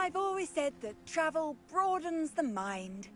I've always said that travel broadens the mind.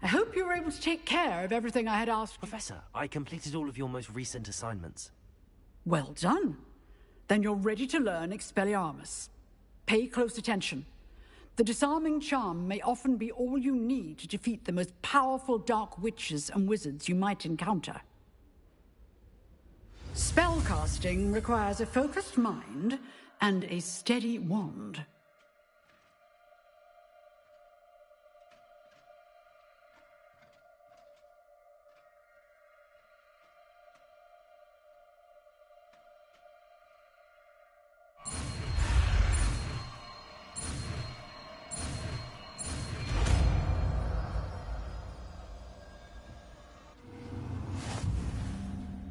I hope you were able to take care of everything I had asked. Professor, I completed all of your most recent assignments. Well done. Then you're ready to learn Expelliarmus. Pay close attention. The disarming charm may often be all you need to defeat the most powerful dark witches and wizards you might encounter. Spellcasting requires a focused mind and a steady wand.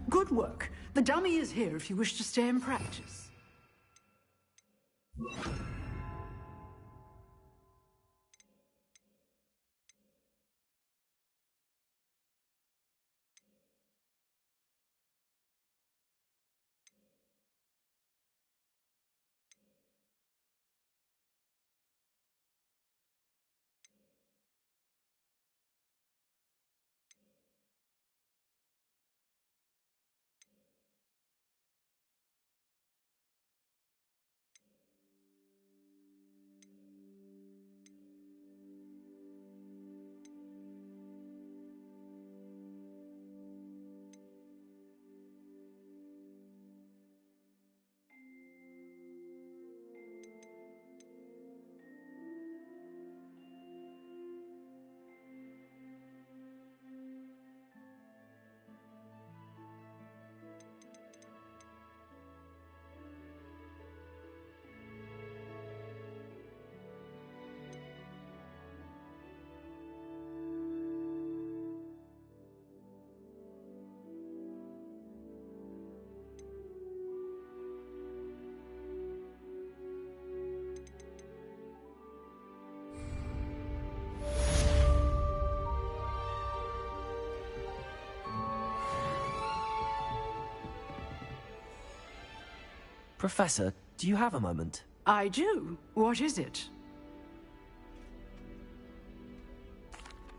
Good work. The dummy is here if you wish to stay and practice. Professor, do you have a moment? I do. What is it?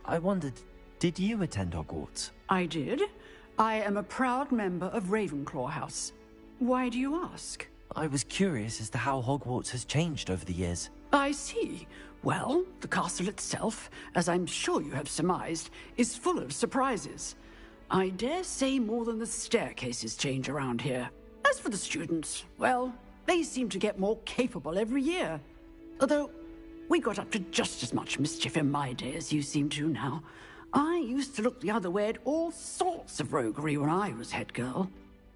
I wondered, did you attend Hogwarts? I did. I am a proud member of Ravenclaw House. Why do you ask? I was curious as to how Hogwarts has changed over the years. I see. Well, the castle itself, as I'm sure you have surmised, is full of surprises. I dare say more than the staircases change around here. As for the students, well, they seem to get more capable every year. Although, we got up to just as much mischief in my day as you seem to now. I used to look the other way at all sorts of roguery when I was head girl.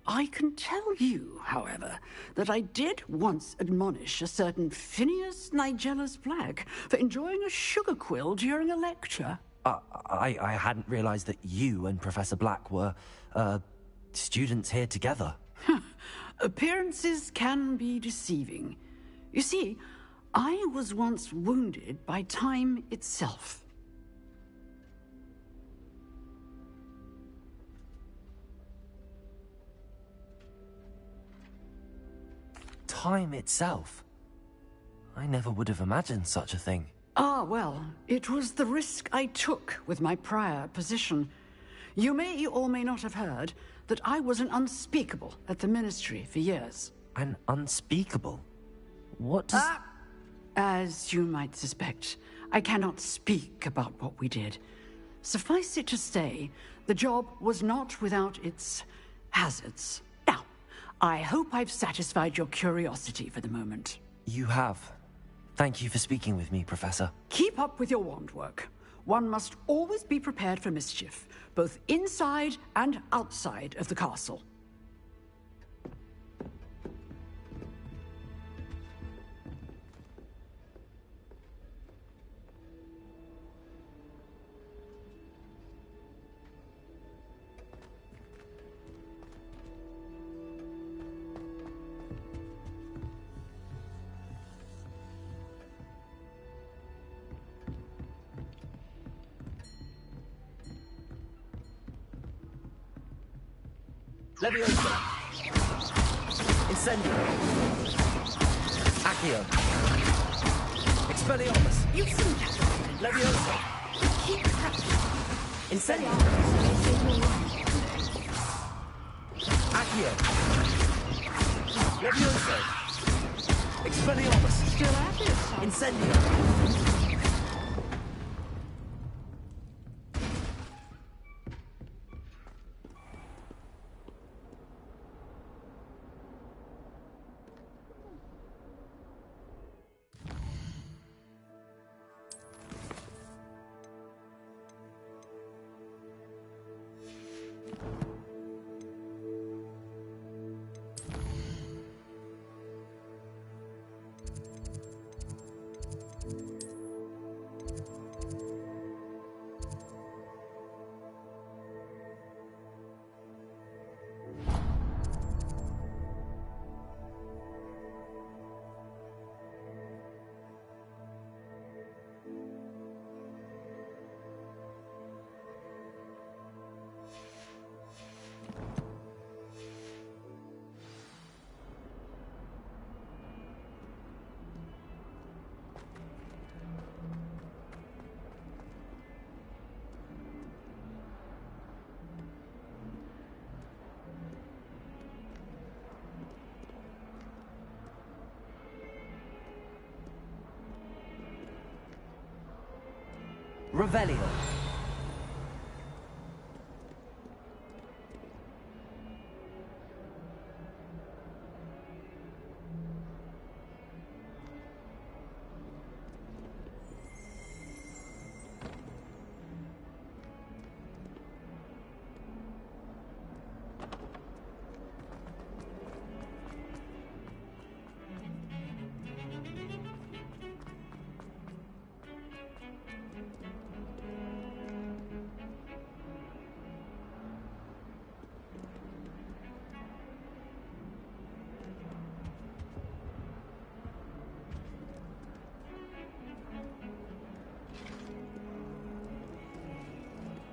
I can tell you, however, that I did once admonish a certain Phineas Nigellus Black for enjoying a sugar quill during a lecture. I hadn't realized that you and Professor Black were, students here together. Appearances can be deceiving. You see, I was once wounded by time itself. Time itself? I never would have imagined such a thing. Ah, well, it was the risk I took with my prior position. You may or may not have heard that I was an unspeakable at the Ministry for years. An unspeakable? What does... As you might suspect, I cannot speak about what we did. Suffice it to say, the job was not without its hazards. Now, I hope I've satisfied your curiosity for the moment. You have. Thank you for speaking with me, Professor. Keep up with your wand work. One must always be prepared for mischief, both inside and outside of the castle. Leviosa! Incendio! Accio! Expelliarmus! You seem captivated. Leviosa! Keep practicing. Incendio! Accio! Leviosa! Expelliarmus! Still at it. Incendio! Revelio.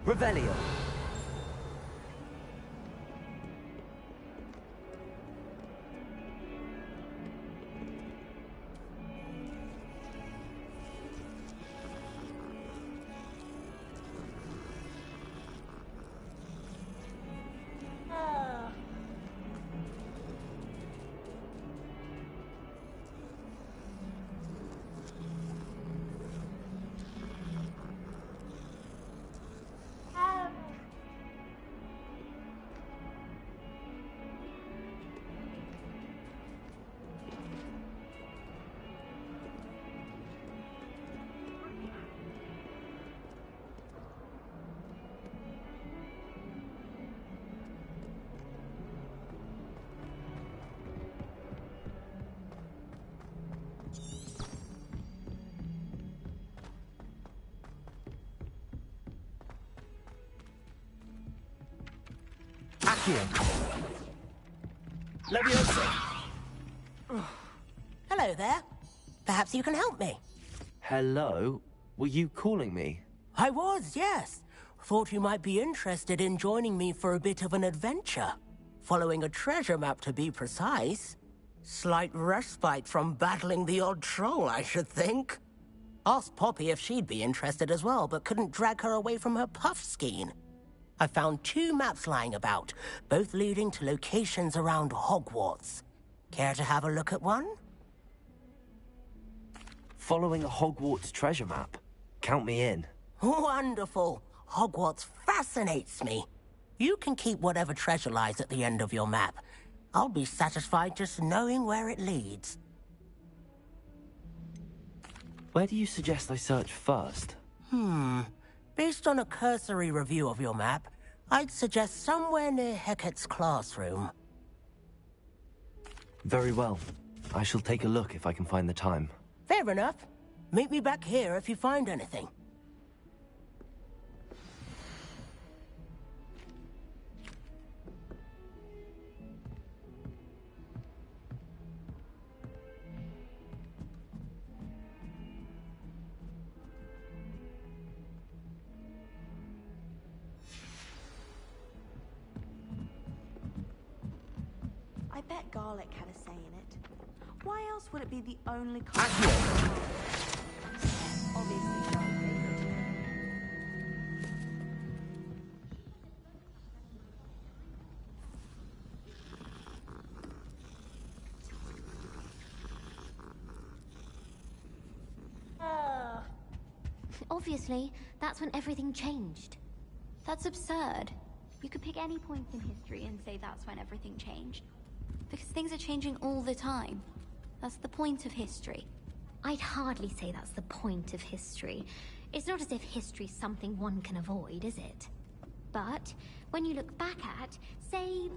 Revelio. you. Leviosa. Hello there. Perhaps you can help me. Hello? Were you calling me? I was, yes. Thought you might be interested in joining me for a bit of an adventure. Following a treasure map, to be precise. Slight respite from battling the odd troll, I should think. Asked Poppy if she'd be interested as well, but couldn't drag her away from her puff skein. I found 2 maps lying about, both leading to locations around Hogwarts. Care to have a look at one? Following a Hogwarts treasure map? Count me in. Wonderful. Hogwarts fascinates me. You can keep whatever treasure lies at the end of your map. I'll be satisfied just knowing where it leads. Where do you suggest I search first? Based on a cursory review of your map, I'd suggest somewhere near Hecat's classroom. Very well. I shall take a look if I can find the time. Fair enough. Meet me back here if you find anything. I bet garlic had a say in it. Why else would it be the only kind of... Obviously, Charlotte's favorite. Obviously, that's when everything changed. That's absurd. You could pick any point in history and say that's when everything changed. Because things are changing all the time. That's the point of history. I'd hardly say that's the point of history. It's not as if history's something one can avoid, is it? But when you look back at, say,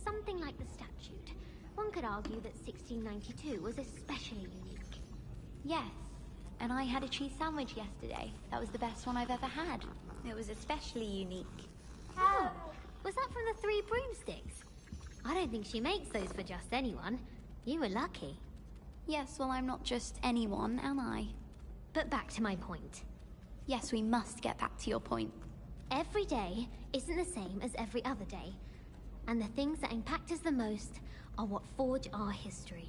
something like the statute, one could argue that 1692 was especially unique. Yes, and I had a cheese sandwich yesterday. That was the best one I've ever had. It was especially unique. Oh, was that from the 3 broomsticks? I don't think she makes those for just anyone. You were lucky. Yes, well, I'm not just anyone, am I? But back to my point. Yes, we must get back to your point. Every day isn't the same as every other day. And the things that impact us the most are what forge our history.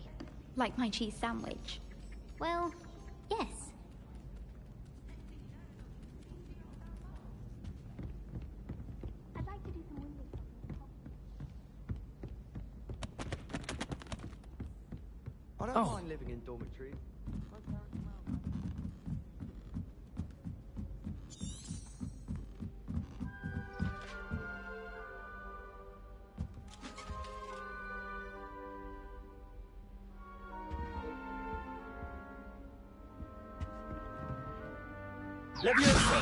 Like my cheese sandwich. Well, yes. I'd like to do some window I don't mind living in dormitories. My parents allow that. Leviosa.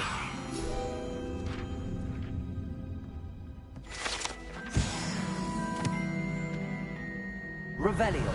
Revelio.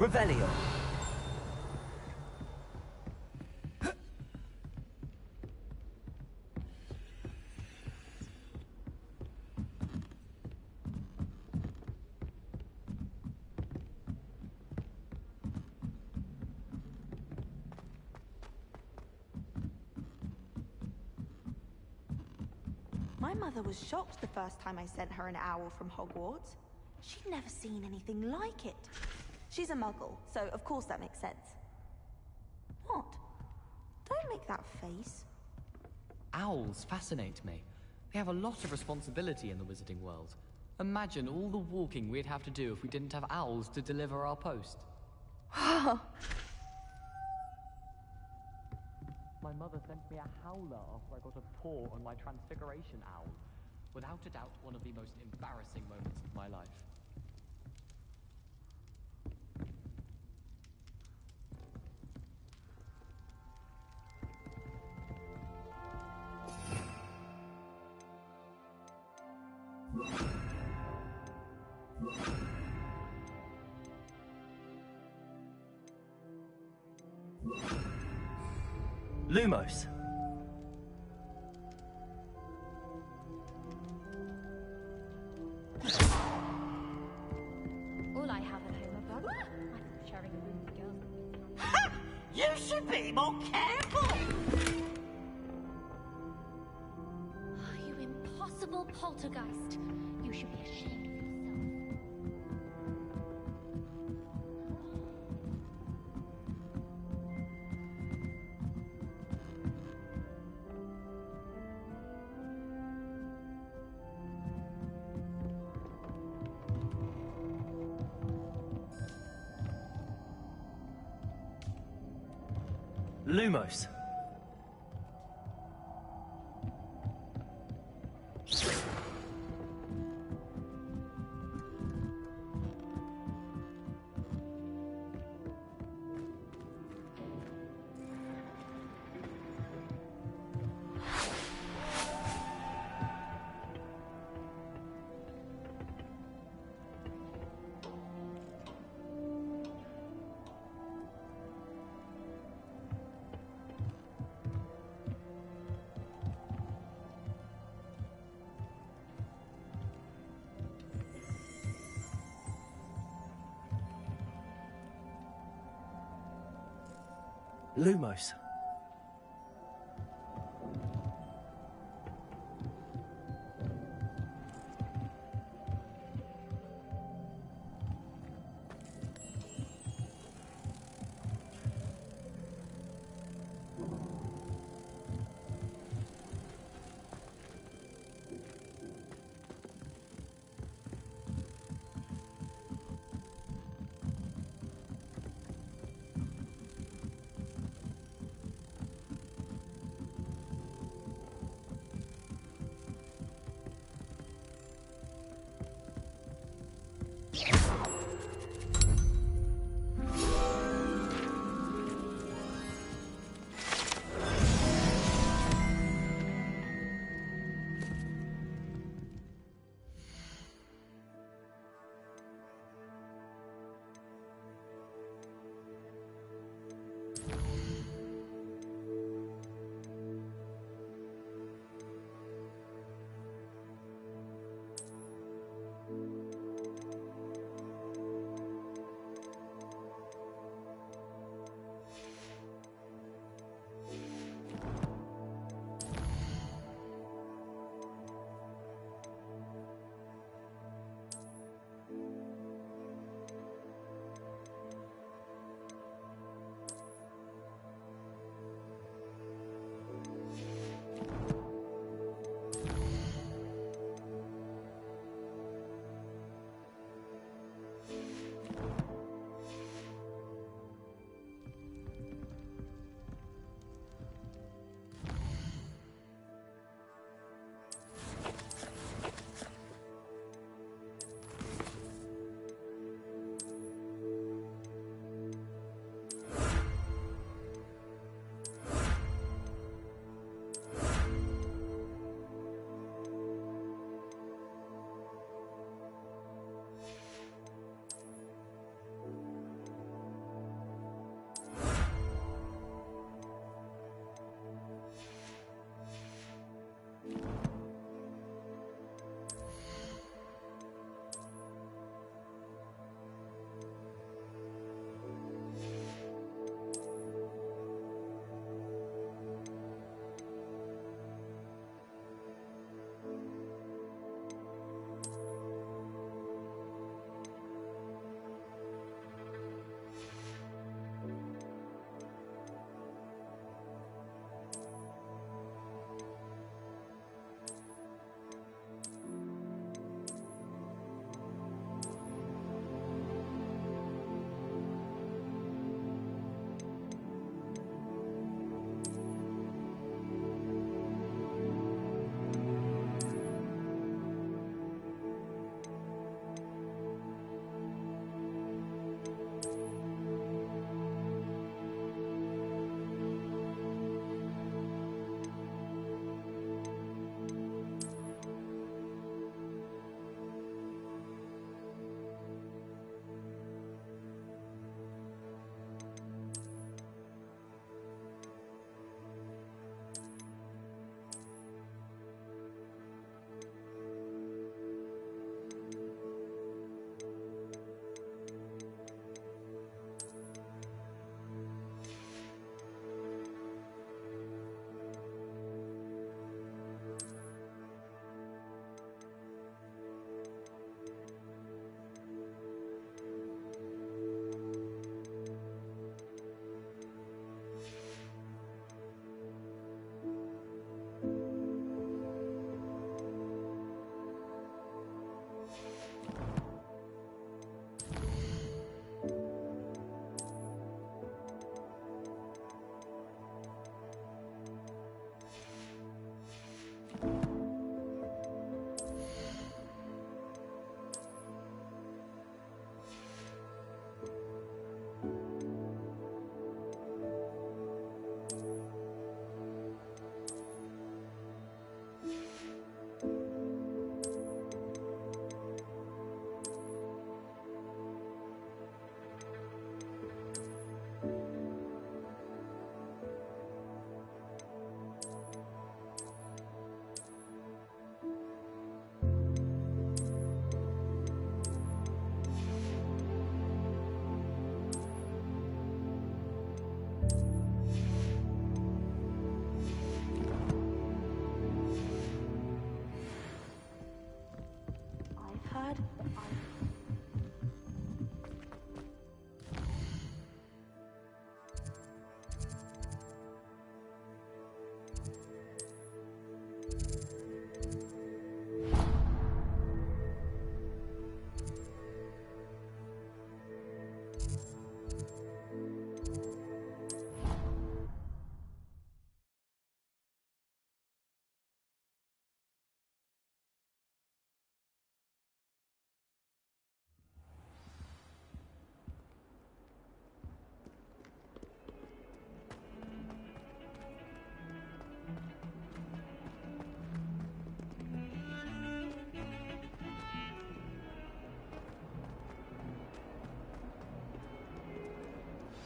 Revelio. My mother was shocked the first time I sent her an owl from Hogwarts. She'd never seen anything like it. She's a muggle, so of course that makes sense. What? Don't make that face. Owls fascinate me. They have a lot of responsibility in the wizarding world. Imagine all the walking we'd have to do if we didn't have owls to deliver our post. My mother sent me a howler after I got a paw on my transfiguration owl. Without a doubt, one of the most embarrassing moments of my life. Lumos. All I have at home are bugs. I'm sharing a room with girls. You should be more careful! Oh, you impossible poltergeist. You should be ashamed of yourself. Lumos. Lumos.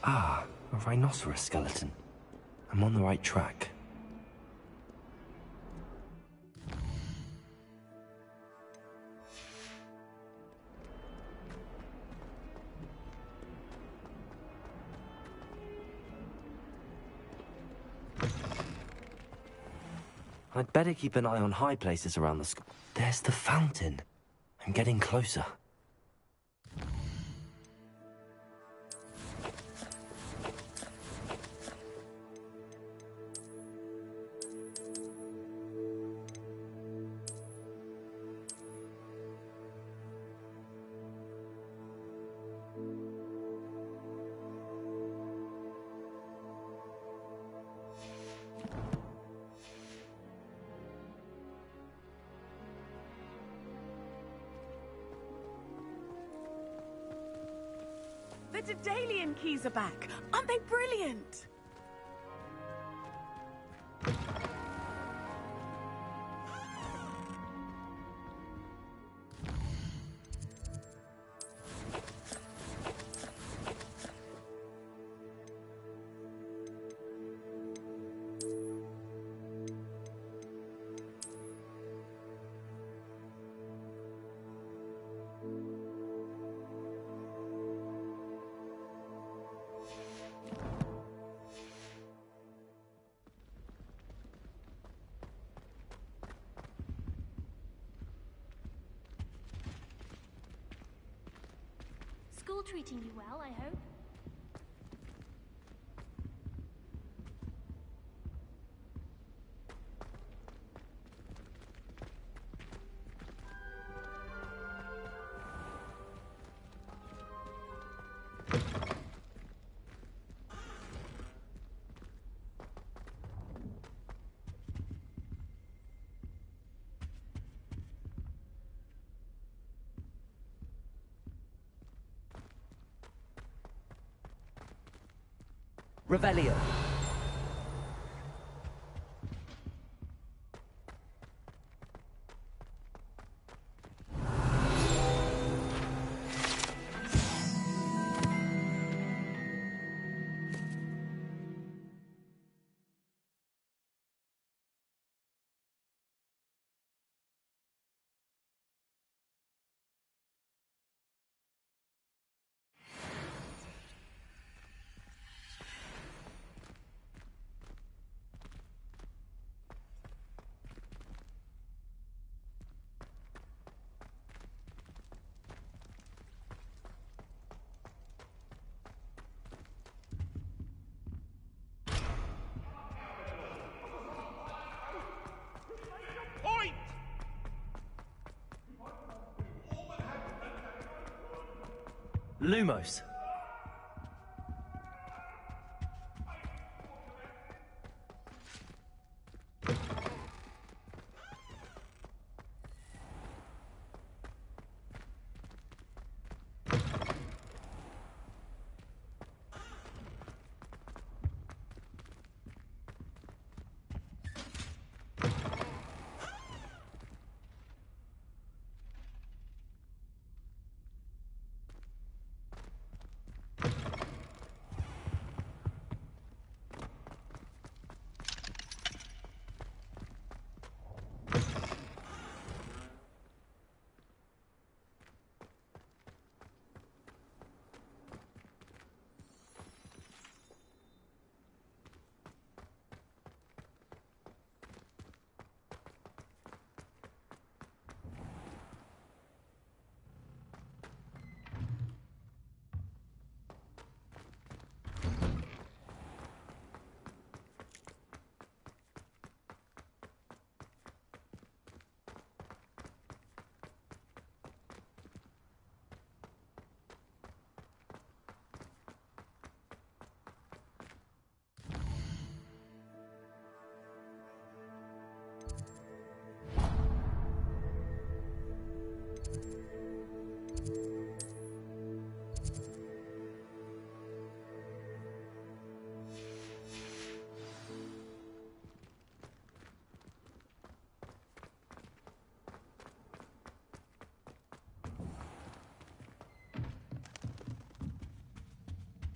Ah, a rhinoceros skeleton. I'm on the right track. I'd better keep an eye on high places around the school. There's the fountain. I'm getting closer. The Daedalian keys are back. Aren't they brilliant? School treating you well, I hope? Revelio. Lumos.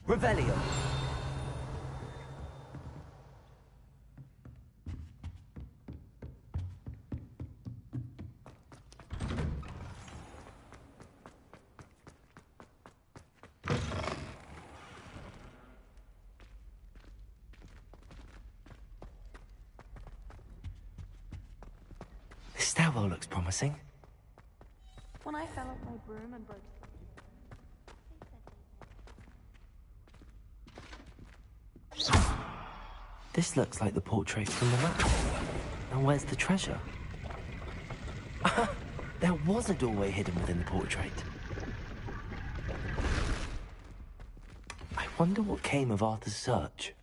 Revelio. This stairwell looks promising. When I fell off my broom and broke... This looks like the portrait from the map. Now where's the treasure? There was a doorway hidden within the portrait. I wonder what came of Arthur's search.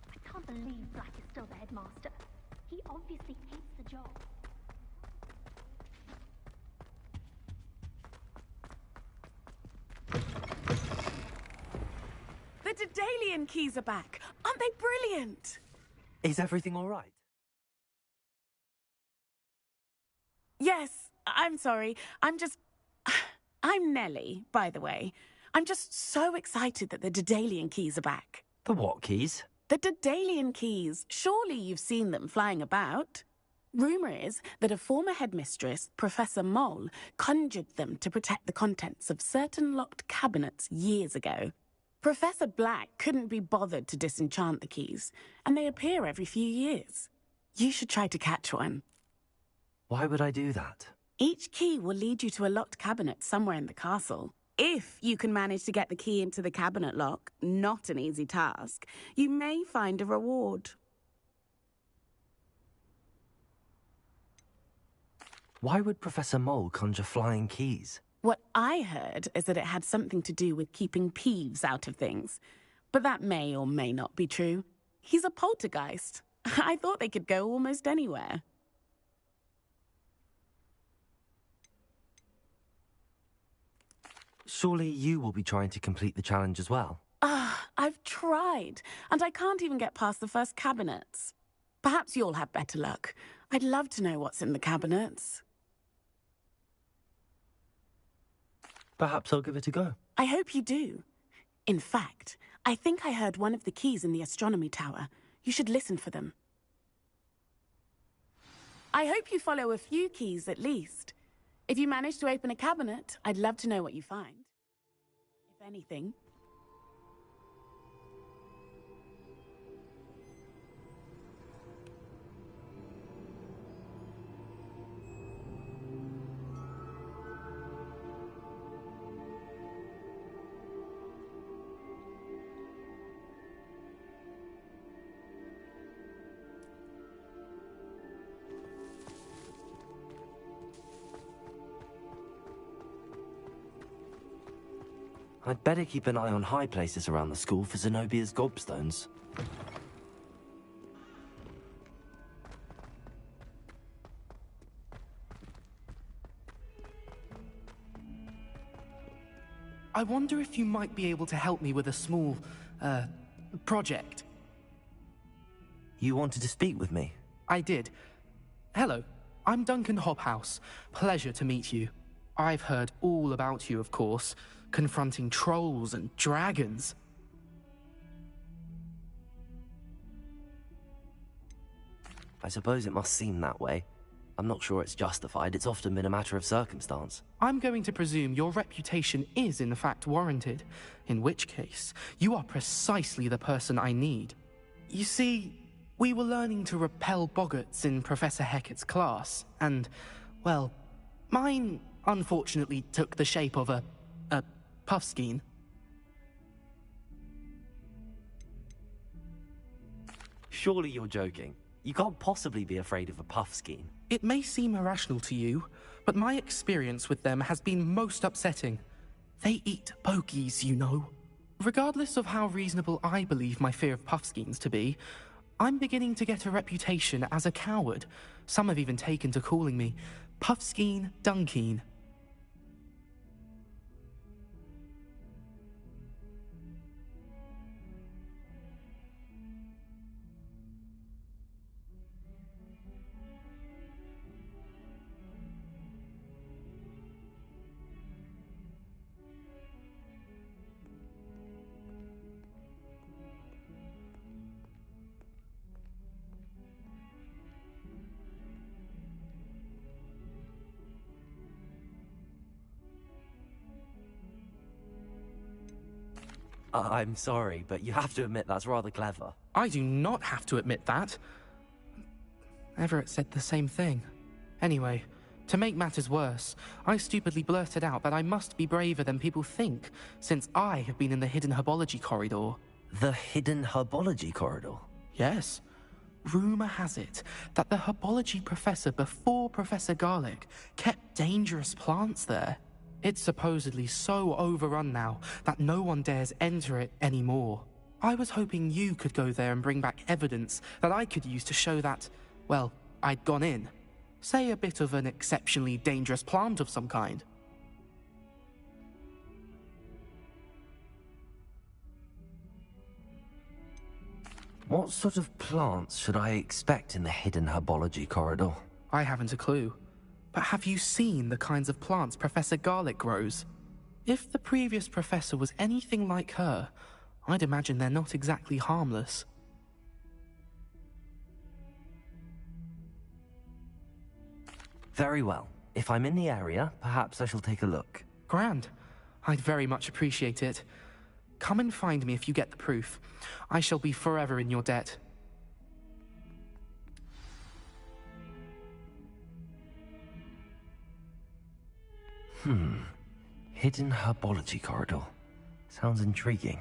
I can't believe Black is still the headmaster. He obviously hates the job. The Daedalian keys are back. Aren't they brilliant? Is everything all right? Yes, I'm sorry. I'm Nellie, by the way. I'm just so excited that the Daedalian keys are back. The what keys? The Daedalian keys. Surely you've seen them flying about. Rumour is that a former headmistress, Professor Mole, conjured them to protect the contents of certain locked cabinets years ago. Professor Black couldn't be bothered to disenchant the keys, and they appear every few years. You should try to catch one. Why would I do that? Each key will lead you to a locked cabinet somewhere in the castle. If you can manage to get the key into the cabinet lock, not an easy task, you may find a reward. Why would Professor Mole conjure flying keys? What I heard is that it had something to do with keeping Peeves out of things. But that may or may not be true. He's a poltergeist. I thought they could go almost anywhere. Surely you will be trying to complete the challenge as well. I've tried, and I can't even get past the first cabinets. Perhaps you'll have better luck. I'd love to know what's in the cabinets. Perhaps I'll give it a go. I hope you do. In fact, I think I heard one of the keys in the astronomy tower. You should listen for them. I hope you follow a few keys at least. If you manage to open a cabinet, I'd love to know what you find. If anything. I'd better keep an eye on high places around the school for Zenobia's gobstones. I wonder if you might be able to help me with a small, project. You wanted to speak with me? I did. Hello, I'm Duncan Hobhouse. Pleasure to meet you. I've heard all about you, of course, confronting trolls and dragons. I suppose it must seem that way. I'm not sure it's justified. It's often been a matter of circumstance. I'm going to presume your reputation is in fact warranted, in which case, you are precisely the person I need. You see, we were learning to repel boggarts in Professor Hecat's class, and, well, mine unfortunately took the shape of a puffskein. Surely you're joking. You can't possibly be afraid of a puffskein. It may seem irrational to you, but my experience with them has been most upsetting. They eat bogies, you know. Regardless of how reasonable I believe my fear of puffskeins to be, I'm beginning to get a reputation as a coward. Some have even taken to calling me Puffskein Dunkeen. I'm sorry, but you have to admit that's rather clever. I do not have to admit that. Everett said the same thing. Anyway, to make matters worse, I stupidly blurted out that I must be braver than people think, since I have been in the hidden herbology corridor. The hidden herbology corridor? Yes. Rumor has it that the herbology professor before Professor Garlic kept dangerous plants there. It's supposedly so overrun now that no one dares enter it anymore. I was hoping you could go there and bring back evidence that I could use to show that, well, I'd gone in. Say a bit of an exceptionally dangerous plant of some kind. What sort of plants should I expect in the hidden herbology corridor? I haven't a clue. But have you seen the kinds of plants Professor Garlic grows? If the previous professor was anything like her, I'd imagine they're not exactly harmless. Very well. If I'm in the area, perhaps I shall take a look. Grand. I'd very much appreciate it. Come and find me if you get the proof. I shall be forever in your debt. Hidden herbology corridor. Sounds intriguing.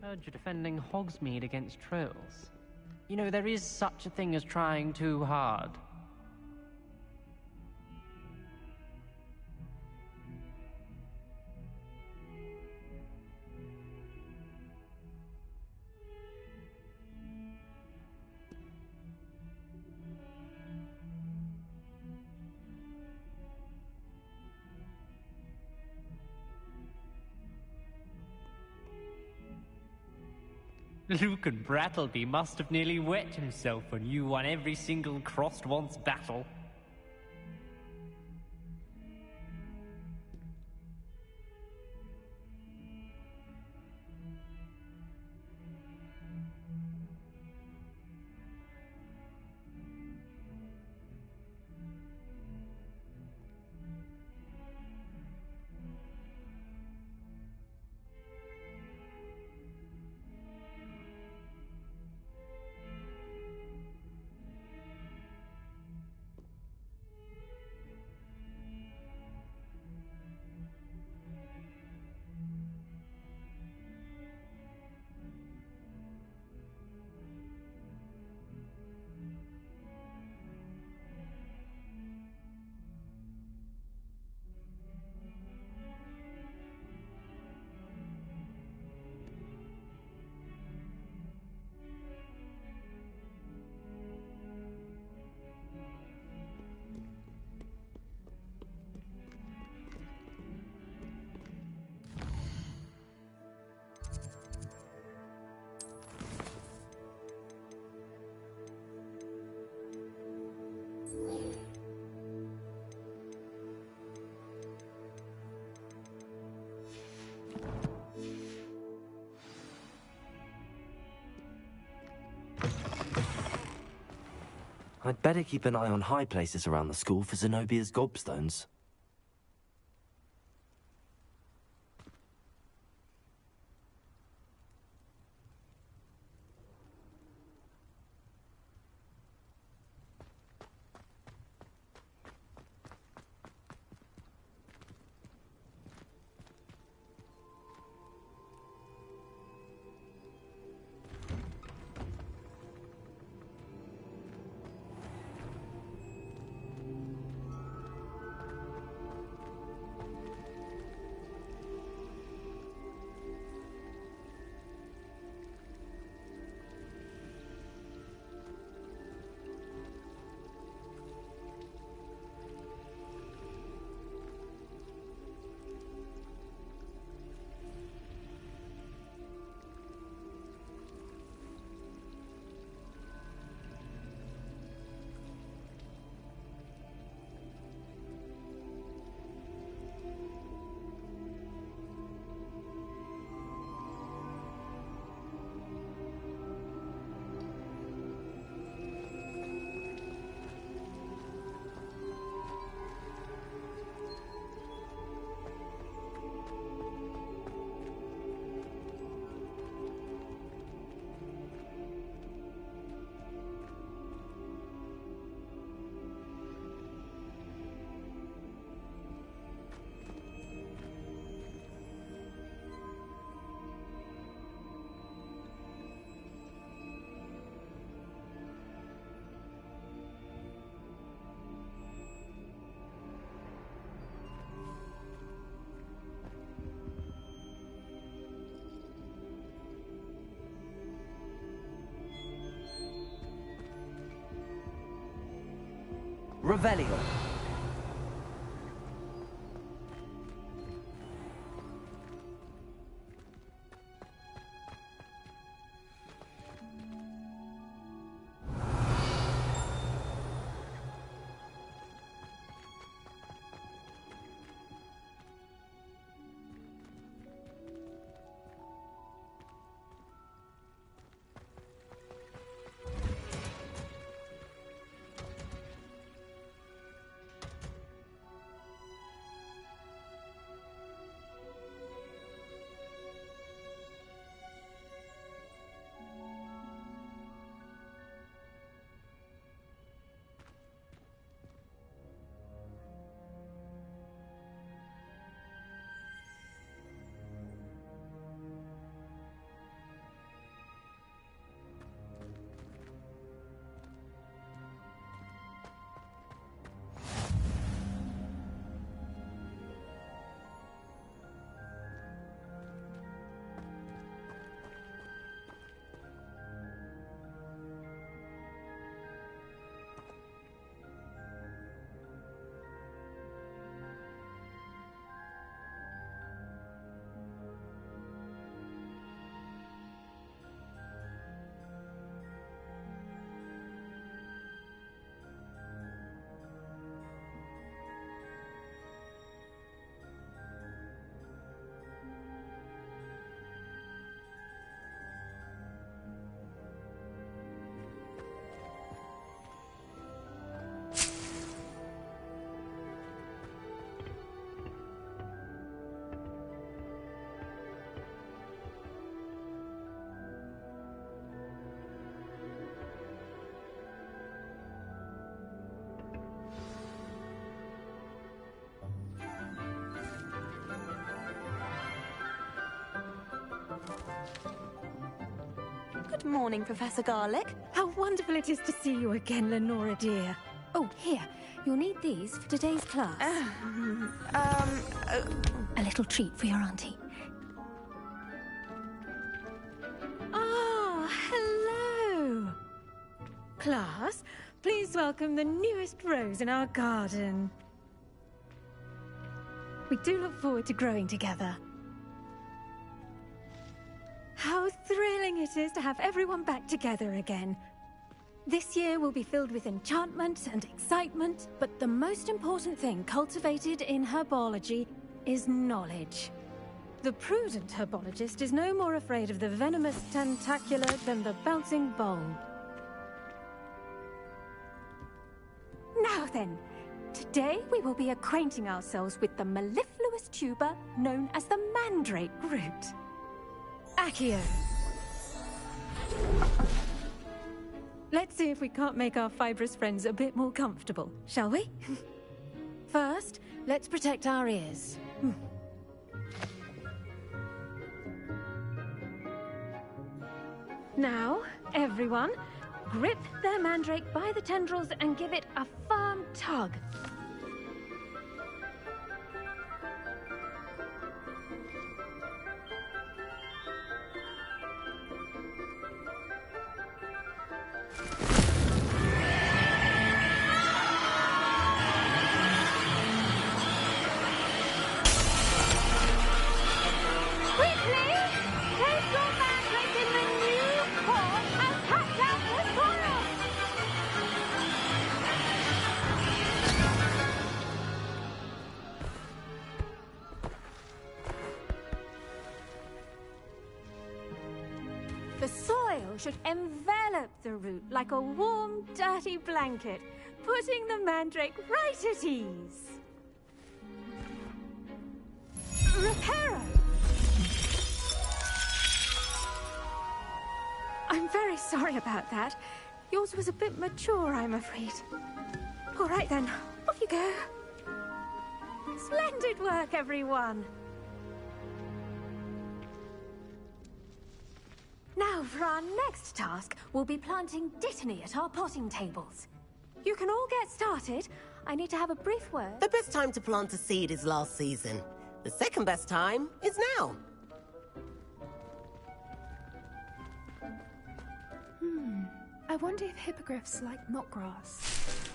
Heard you're defending Hogsmeade against trolls. You know, there is such a thing as trying too hard. Lucan Brattleby must have nearly wet himself when you won every single crossed once battle. I'd better keep an eye on high places around the school for Zenobia's gobstones. Revelio. Good morning, Professor Garlick. How wonderful it is to see you again, Lenora dear. Oh, here. You'll need these for today's class. A little treat for your auntie. Ah, hello. Class, please welcome the newest rose in our garden. We do look forward to growing together. How thrilling it is to have everyone back together again. This year will be filled with enchantment and excitement, but the most important thing cultivated in herbology is knowledge. The prudent herbologist is no more afraid of the venomous tentacular than the bouncing bulb. then. Today we will be acquainting ourselves with the mellifluous tuber known as the mandrake root. Accio. Let's see if we can't make our fibrous friends a bit more comfortable, shall we? First, let's protect our ears. Now, everyone, grip their mandrake by the tendrils and give it a firm tug. The soil should envelop the root like a warm, dirty blanket, putting the mandrake right at ease. Reparo! I'm very sorry about that. Yours was a bit mature, I'm afraid. All right then, off you go. Splendid work, everyone! Now, for our next task, we'll be planting Dittany at our potting tables. You can all get started. I need to have a brief word. The best time to plant a seed is last season. The second best time is now. I wonder if hippogriffs like knotgrass.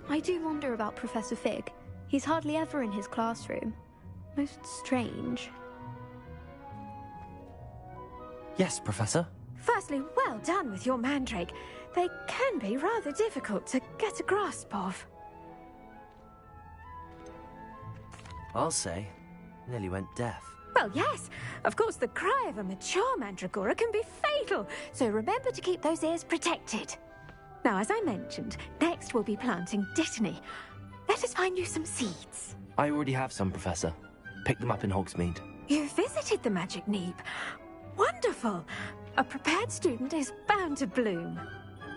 I do wonder about Professor Fig. He's hardly ever in his classroom. Most strange. Yes, Professor. Firstly, well done with your mandrake. They can be rather difficult to get a grasp of. I'll say, nearly went deaf. Well, yes. Of course, the cry of a mature mandragora can be fatal, so remember to keep those ears protected. Now, as I mentioned, next we'll be planting Dittany. Let us find you some seeds. I already have some, Professor. Picked them up in Hogsmeade. You visited the Magic Neep. Wonderful! A prepared student is bound to bloom.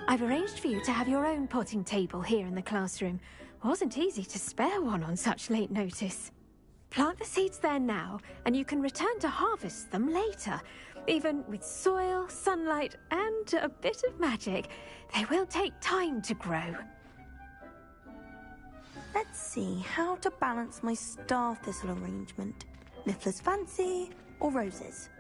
I've arranged for you to have your own potting table here in the classroom. Wasn't easy to spare one on such late notice. Plant the seeds there now, and you can return to harvest them later. Even with soil, sunlight, and a bit of magic, they will take time to grow. Let's see how to balance my star thistle arrangement. Niffler's fancy or roses?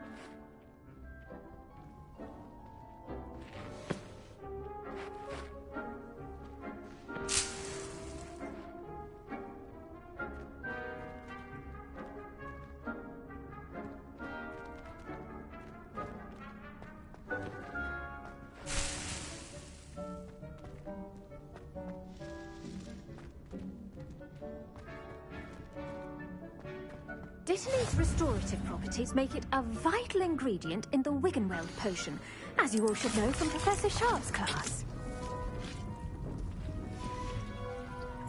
Dittany's restorative properties make it a vital ingredient in the Wiggenweld potion, as you all should know from Professor Sharp's class.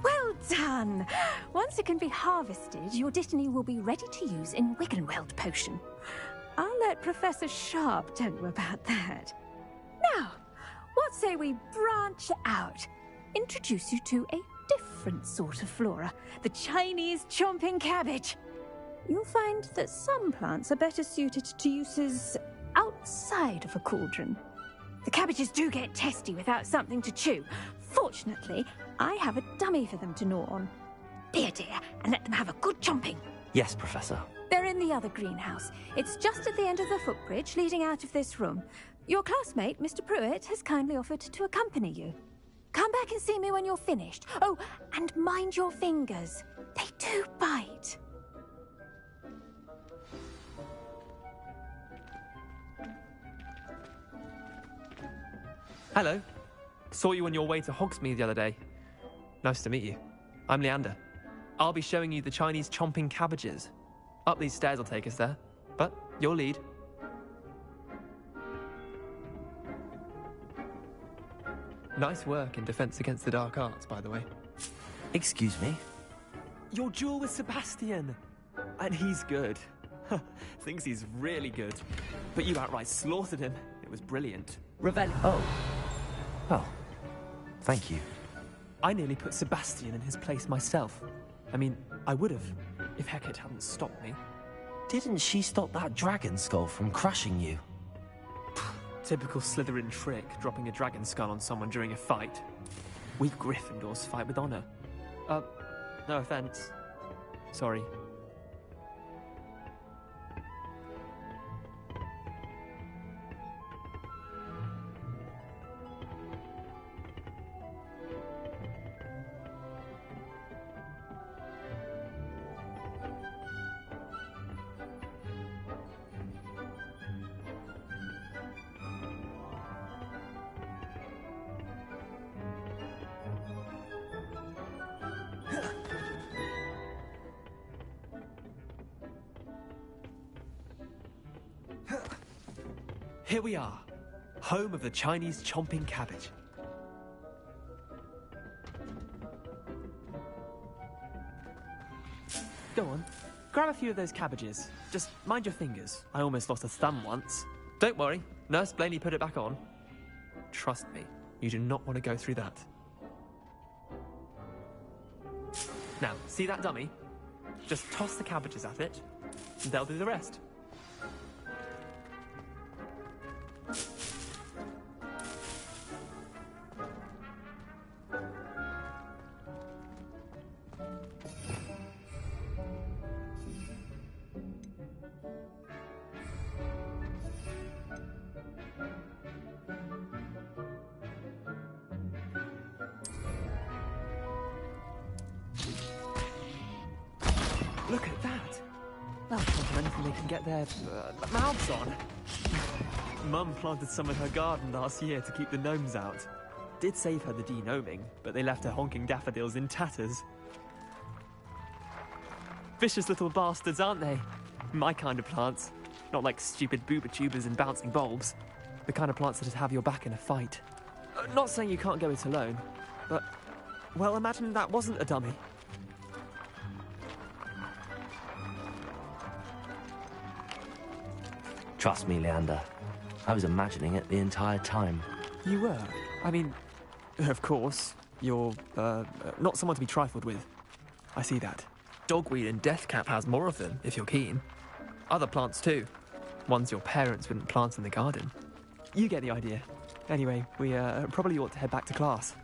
Well done! Once it can be harvested, your Dittany will be ready to use in Wiggenweld potion. I'll let Professor Sharp tell you about that. Now, what say we branch out? Introduce you to a different sort of flora, the Chinese chomping cabbage. You'll find that some plants are better suited to uses outside of a cauldron. The cabbages do get testy without something to chew. Fortunately, I have a dummy for them to gnaw on. Be a dear and let them have a good chomping. Yes, Professor. They're in the other greenhouse. It's just at the end of the footbridge leading out of this room. Your classmate, Mr. Pruitt, has kindly offered to accompany you. Come back and see me when you're finished. Oh, and mind your fingers. They do bite. Hello. Saw you on your way to Hogsmeade the other day. Nice to meet you. I'm Leander. I'll be showing you the Chinese chomping cabbages. Up these stairs will take us there, but you'll lead. Nice work in Defense Against the Dark Arts, by the way. Excuse me? Your duel with Sebastian! And he's good. Thinks he's really good. But you outright slaughtered him. It was brilliant. Revenge. Oh. Well, thank you. I nearly put Sebastian in his place myself. I mean, I would have, if Hecate hadn't stopped me. Didn't she stop that dragon skull from crushing you? Typical Slytherin trick, dropping a dragon skull on someone during a fight. We Gryffindors fight with honor. No offense. Sorry. Here we are, home of the Chinese chomping cabbage. Go on, grab a few of those cabbages. Just mind your fingers. I almost lost a thumb once. Don't worry, Nurse Blaney put it back on. Trust me, you do not want to go through that. Now, see that dummy? Just toss the cabbages at it, and they'll do the rest. Look at that! That'll come anything they can get their mouths on. Mum planted some in her garden last year to keep the gnomes out. Did save her the denoming, but they left her honking daffodils in tatters. Vicious little bastards, aren't they? My kind of plants. Not like stupid booba tubers and bouncing bulbs. The kind of plants that'd have your back in a fight. Not saying you can't go it alone, but... well, imagine that wasn't a dummy. Trust me, Leander. I was imagining it the entire time. You were? I mean, of course, you're, not someone to be trifled with. I see that. Dogweed and deathcap has more of them, if you're keen. Other plants too. Ones your parents wouldn't plant in the garden. You get the idea. Anyway, we, probably ought to head back to class.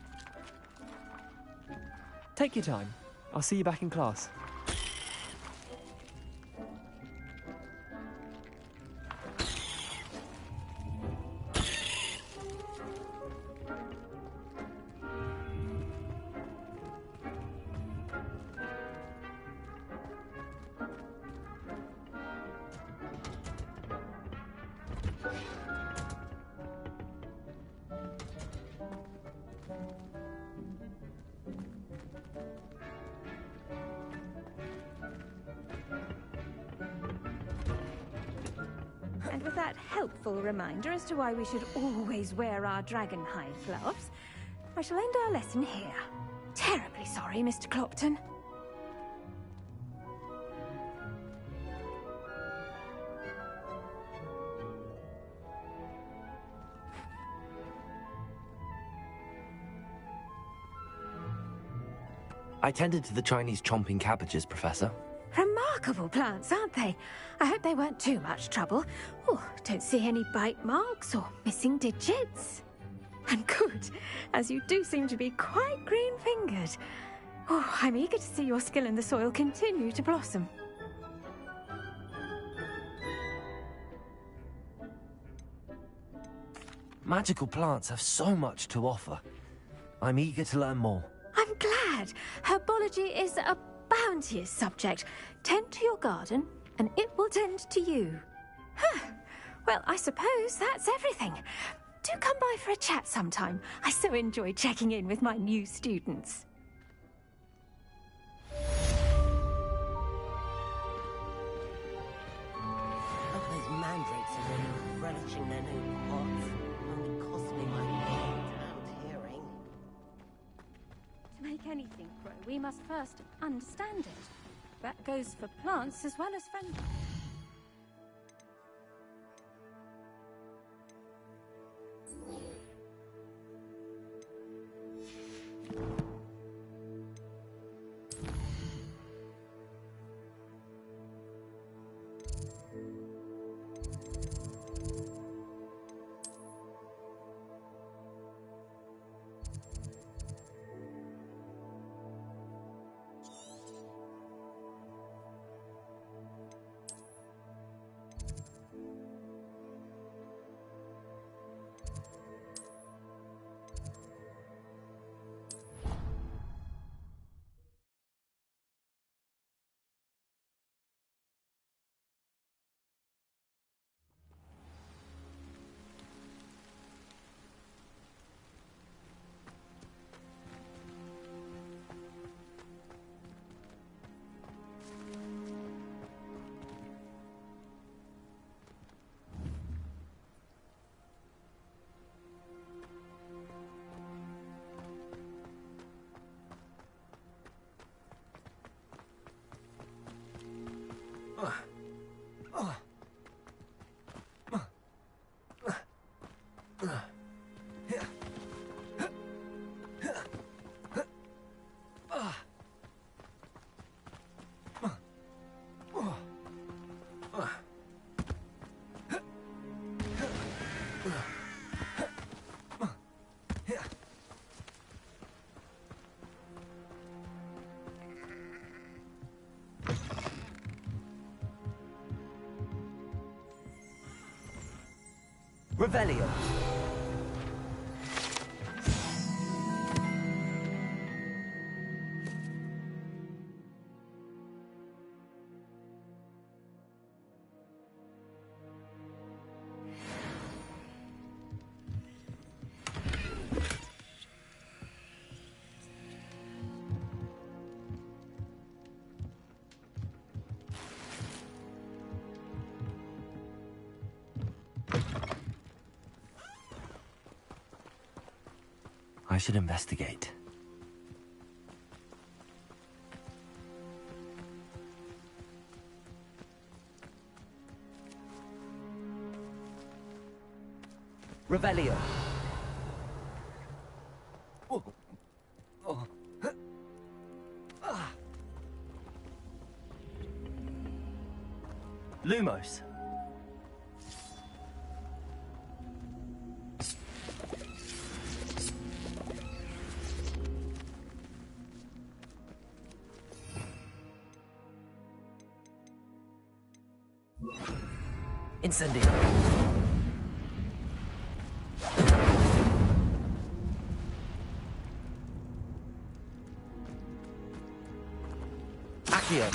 Take your time. I'll see you back in class. And with that helpful reminder as to why we should always wear our dragon hide gloves, I shall end our lesson here. Terribly sorry, Mr. Clopton. I tended to the Chinese chomping cabbages, Professor. Remarkable plants, aren't they? I hope they weren't too much trouble. Oh, don't see any bite marks or missing digits. And good, as you do seem to be quite green-fingered. Oh, I'm eager to see your skill in the soil continue to blossom. Magical plants have so much to offer. I'm eager to learn more. I'm glad. Herbology is a bounteous subject. Tend to your garden, and it will tend to you. Huh. Well, I suppose that's everything. Do come by for a chat sometime. I so enjoy checking in with my new students. Hope those mandrakes are really relishing their new pots. Only cost me my pound hearing. To make anything grow, we must first understand it. That goes for plants as well as friends. Revelio. I should investigate. Revelio. Oh. Oh. Lumos. Incendio. Accio.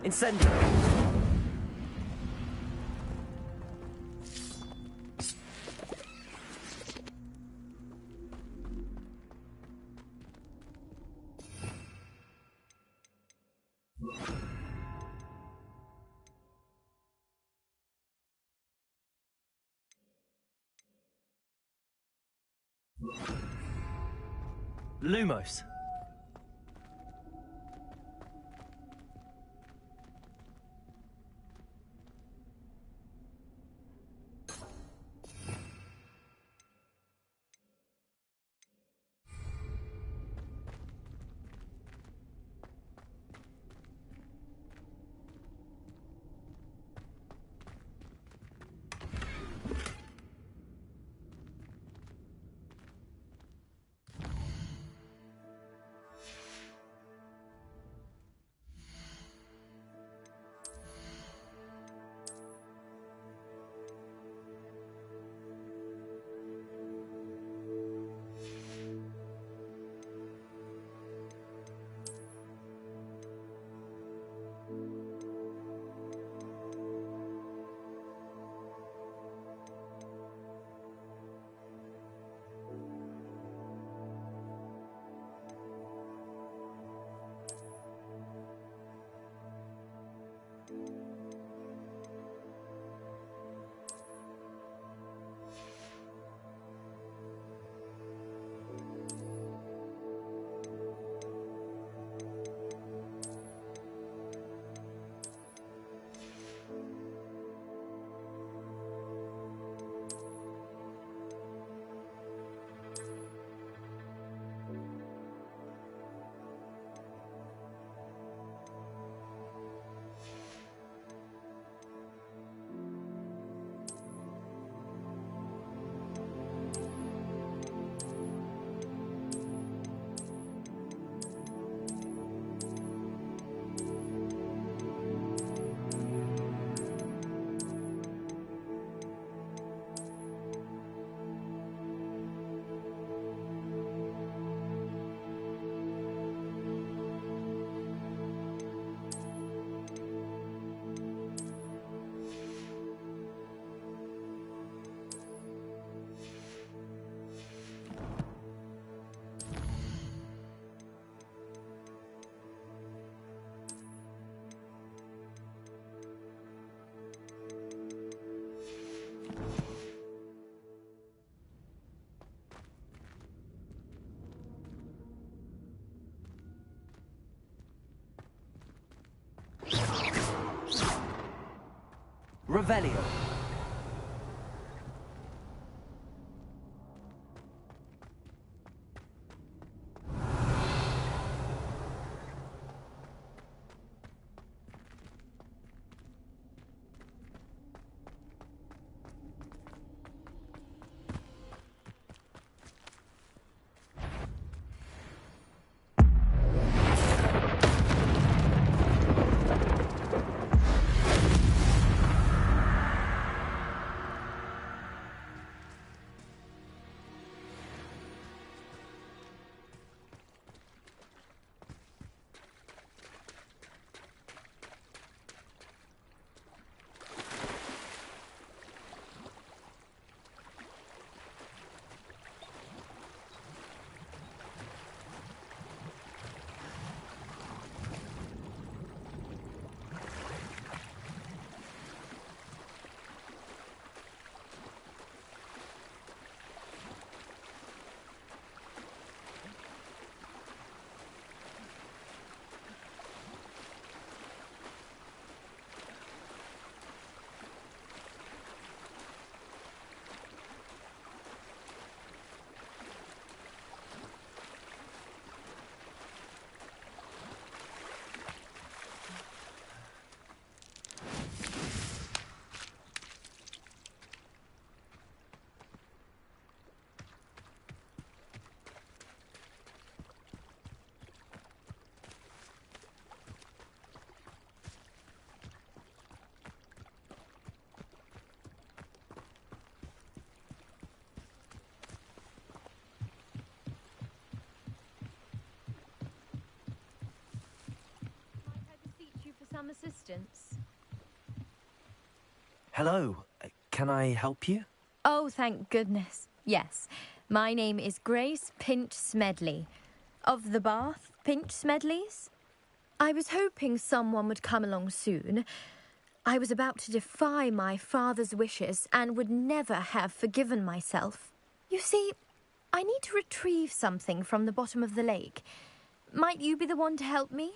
Incendio. Lumos. Revelio. Some assistance. Hello. Can I help you? Oh, thank goodness. Yes. My name is Grace Pinch Smedley. Of the Bath Pinch Smedleys. I was hoping someone would come along soon. I was about to defy my father's wishes and would never have forgiven myself. You see, I need to retrieve something from the bottom of the lake. Might you be the one to help me?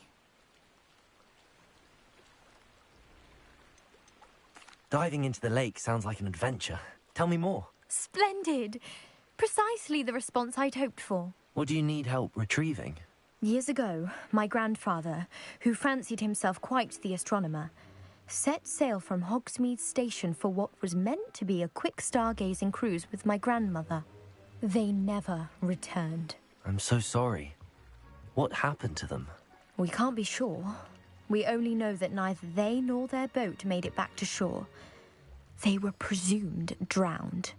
Diving into the lake sounds like an adventure. Tell me more. Splendid! Precisely the response I'd hoped for. What do you need help retrieving? Years ago, my grandfather, who fancied himself quite the astronomer, set sail from Hogsmeade Station for what was meant to be a quick stargazing cruise with my grandmother. They never returned. I'm so sorry. What happened to them? We can't be sure. We only know that neither they nor their boat made it back to shore. They were presumed drowned.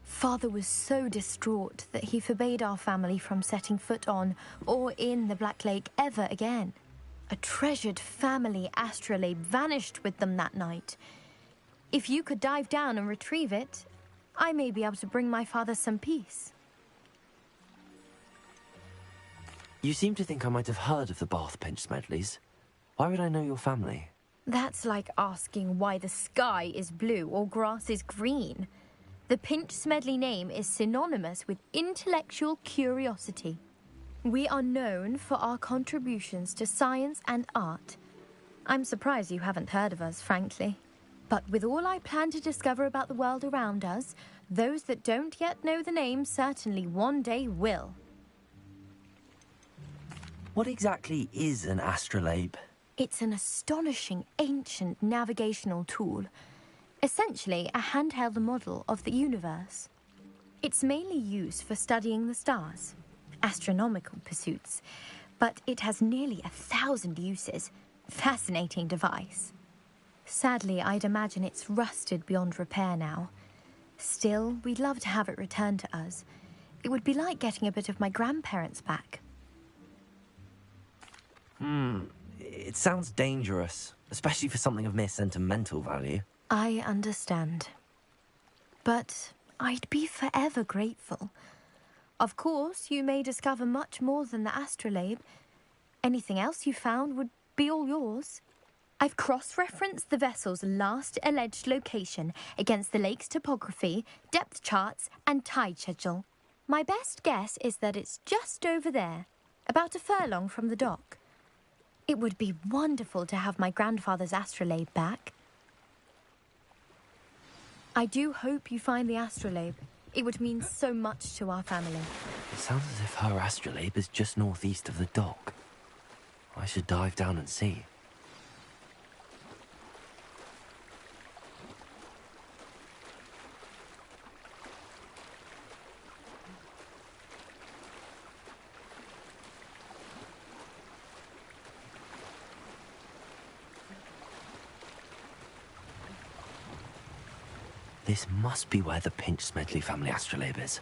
Father was so distraught that he forbade our family from setting foot on or in the Black Lake ever again. A treasured family astrolabe vanished with them that night. If you could dive down and retrieve it, I may be able to bring my father some peace. You seem to think I might have heard of the Bath Pinch Smedleys. Why would I know your family? That's like asking why the sky is blue or grass is green. The Pinch Smedley name is synonymous with intellectual curiosity. We are known for our contributions to science and art. I'm surprised you haven't heard of us, frankly. But with all I plan to discover about the world around us, those that don't yet know the name certainly one day will. What exactly is an astrolabe? It's an astonishing ancient navigational tool. Essentially a handheld model of the universe. It's mainly used for studying the stars, astronomical pursuits, but it has nearly 1,000 uses. Fascinating device. Sadly, I'd imagine it's rusted beyond repair now. Still, we'd love to have it returned to us. It would be like getting a bit of my grandparents back. It sounds dangerous, especially for something of mere sentimental value. I understand. But I'd be forever grateful. Of course, you may discover much more than the astrolabe. Anything else you found would be all yours. I've cross-referenced the vessel's last alleged location against the lake's topography, depth charts, and tide schedule. My best guess is that it's just over there, about a furlong from the dock. It would be wonderful to have my grandfather's astrolabe back. I do hope you find the astrolabe. It would mean so much to our family. It sounds as if her astrolabe is just northeast of the dock. I should dive down and see. This must be where the Pinch-Smedley family astrolabe is.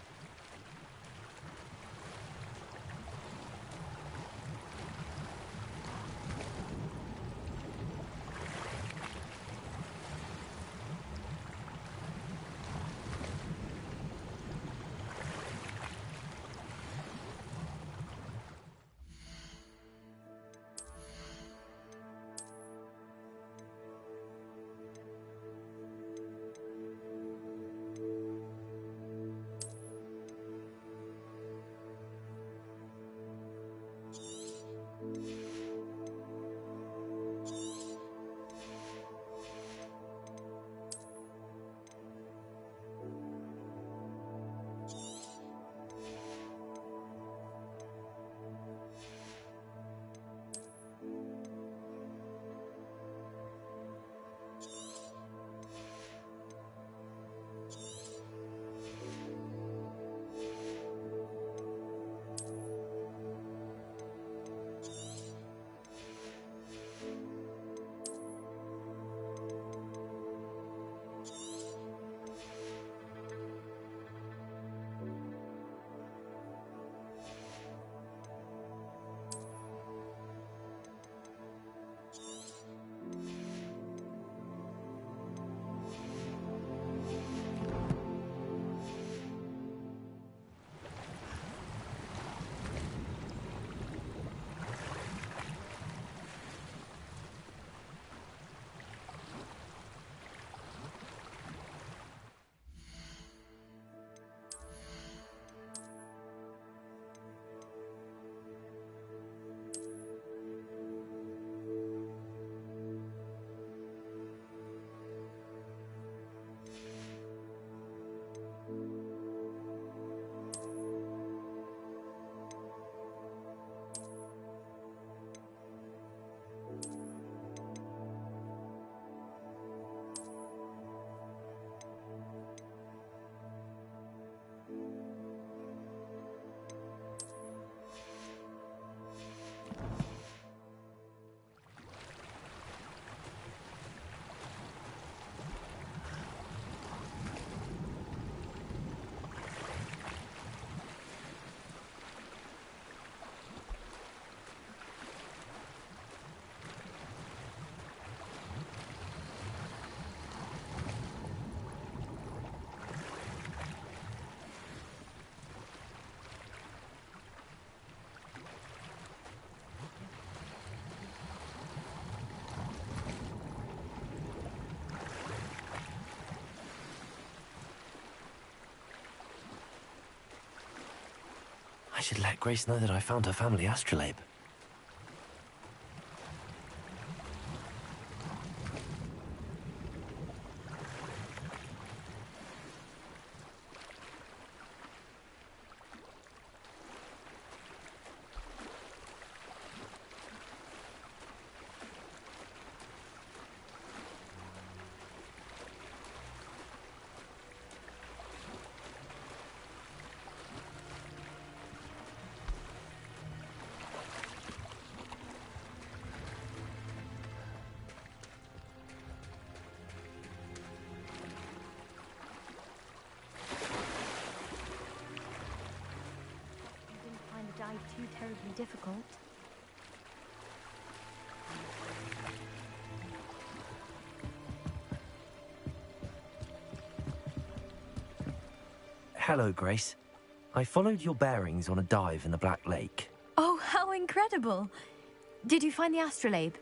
I should let Grace know that I found her family astrolabe. Too terribly difficult. Hello, Grace. I followed your bearings on a dive in the Black Lake. Oh, how incredible! Did you find the astrolabe?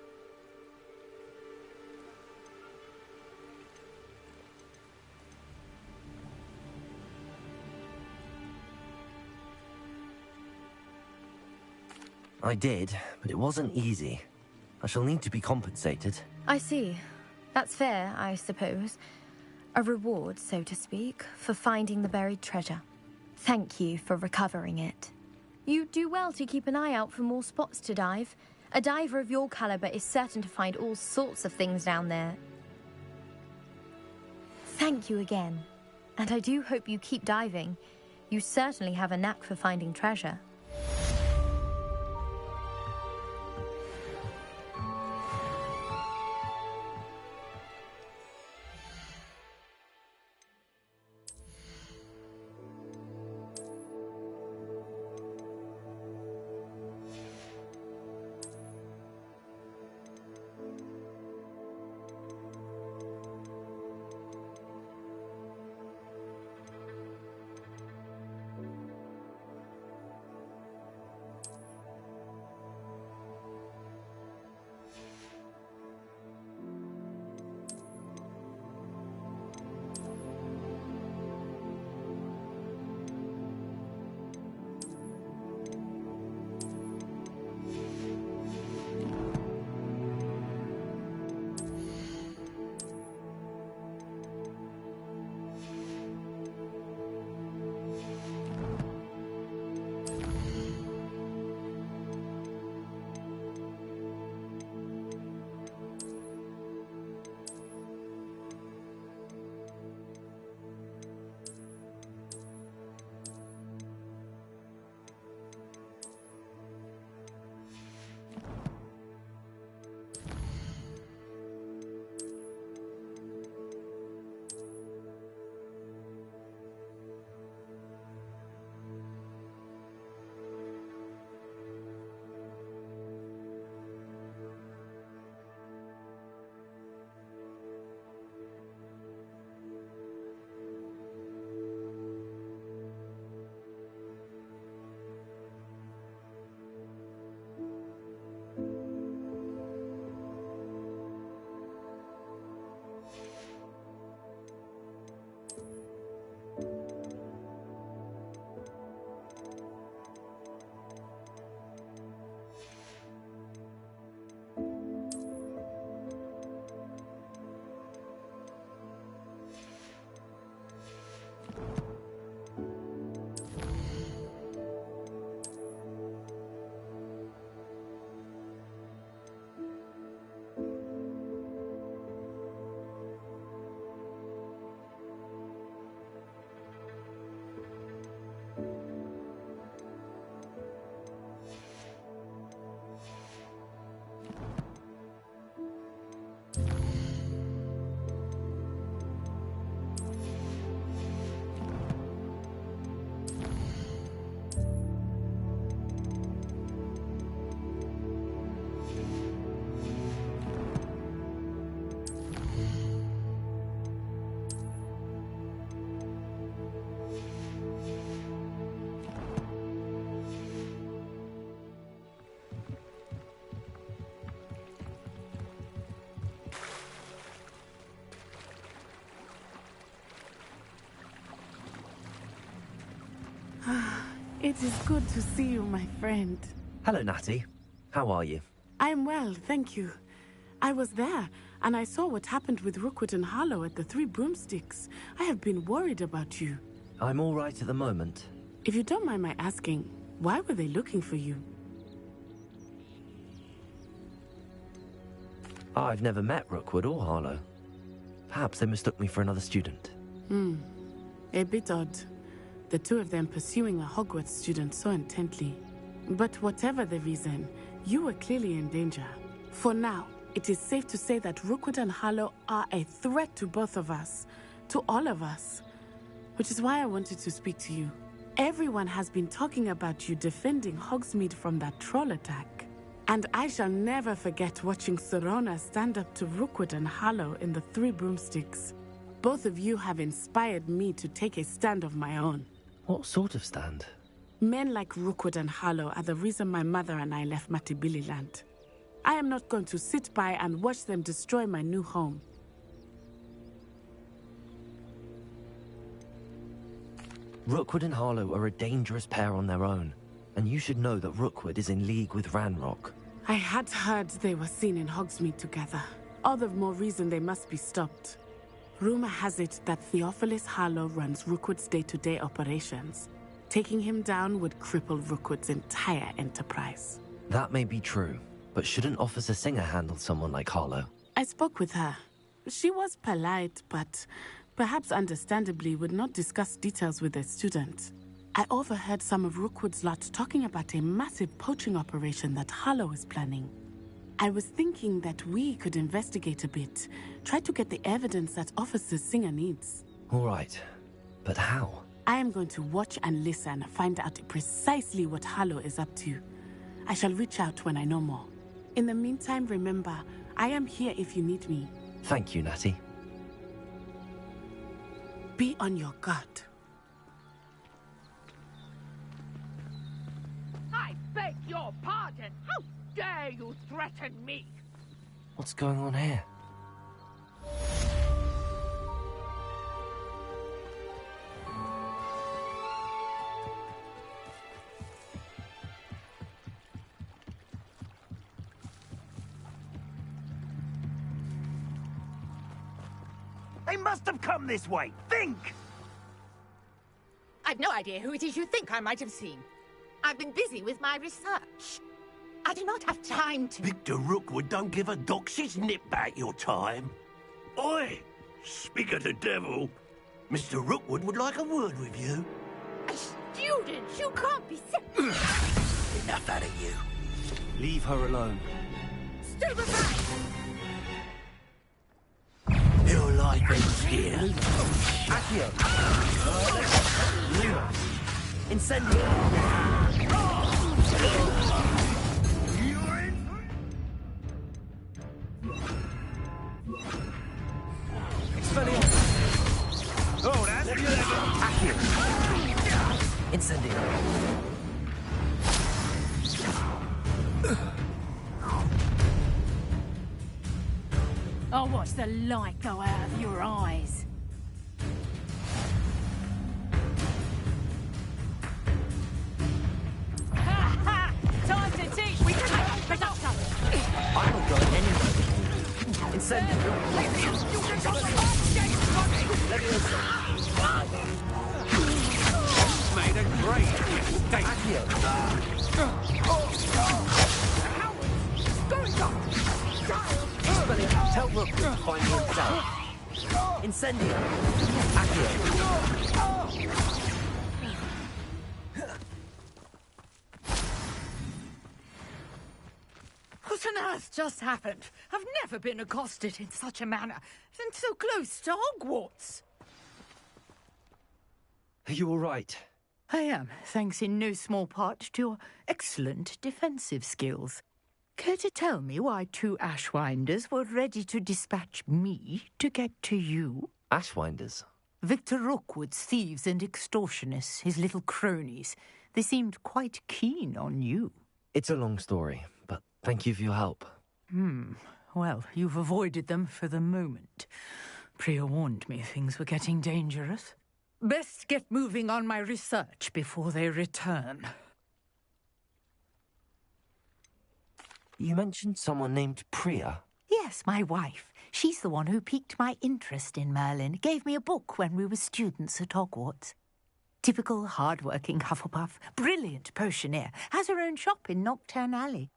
I did, but it wasn't easy. I shall need to be compensated. I see. That's fair, I suppose. A reward, so to speak, for finding the buried treasure. Thank you for recovering it. You do well to keep an eye out for more spots to dive. A diver of your caliber is certain to find all sorts of things down there. Thank you again. And I do hope you keep diving. You certainly have a knack for finding treasure. It is good to see you, my friend. Hello, Natty. How are you? I'm well, thank you. I was there, and I saw what happened with Rookwood and Harlow at the Three Broomsticks. I have been worried about you. I'm all right at the moment. If you don't mind my asking, why were they looking for you? I've never met Rookwood or Harlow. Perhaps they mistook me for another student. A bit odd. The two of them pursuing a Hogwarts student so intently. But whatever the reason, you were clearly in danger. For now, it is safe to say that Rookwood and Harlow are a threat to both of us. To all of us. Which is why I wanted to speak to you. Everyone has been talking about you defending Hogsmeade from that troll attack. And I shall never forget watching Serona stand up to Rookwood and Harlow in the Three Broomsticks. Both of you have inspired me to take a stand of my own. What sort of stand? Men like Rookwood and Harlow are the reason my mother and I left Matibili Land. I am not going to sit by and watch them destroy my new home. Rookwood and Harlow are a dangerous pair on their own, and you should know that Rookwood is in league with Ranrock. I had heard they were seen in Hogsmeade together. All the more reason they must be stopped. Rumor has it that Theophilus Harlow runs Rookwood's day-to-day operations. Taking him down would cripple Rookwood's entire enterprise. That may be true, but shouldn't Officer Singer handle someone like Harlow? I spoke with her. She was polite, but perhaps understandably would not discuss details with a student. I overheard some of Rookwood's lot talking about a massive poaching operation that Harlow is planning. I was thinking that we could investigate a bit, try to get the evidence that Officer Singer needs. All right, but how? I am going to watch and listen, find out precisely what Harlow is up to. I shall reach out when I know more. In the meantime, remember, I am here if you need me. Thank you, Natty. Be on your guard. I beg your pardon. How dare you threaten me? What's going on here? They must have come this way. Think! I've no idea who it is you think I might have seen. I've been busy with my research. I do not have time to... Victor Rookwood don't give a doxy's nip back your time. Oi! Speak of the devil. Mr. Rookwood would like a word with you. A student? You can't be Enough out of you. Leave her alone. Stupefy! Your life ends here. Accio! Luna! Incendio! Expelliarmus! Oh, that's Accio! Incendio! I'll watch the light go out of your eyes. Ha ha! Time to teach me production! I'm not going anywhere. Incendio! made a great mistake. Accio! Expelliarmus! Tell Rook to find me himself. Incendio! Accio! What on earth just happened? I've never been accosted in such a manner, and so close to Hogwarts. Are you all right? I am, thanks in no small part to your excellent defensive skills. Care to tell me why two Ashwinders were ready to dispatch me to get to you? Ashwinders? Victor Rookwood's thieves and extortionists, his little cronies. They seemed quite keen on you. It's a long story, but thank you for your help. Well, you've avoided them for the moment. Priya warned me things were getting dangerous. Best get moving on my research before they return. You mentioned someone named Priya? Yes, my wife. She's the one who piqued my interest in Merlin. Gave me a book when we were students at Hogwarts. Typical hard-working Hufflepuff, brilliant potioneer, has her own shop in Nocturne Alley.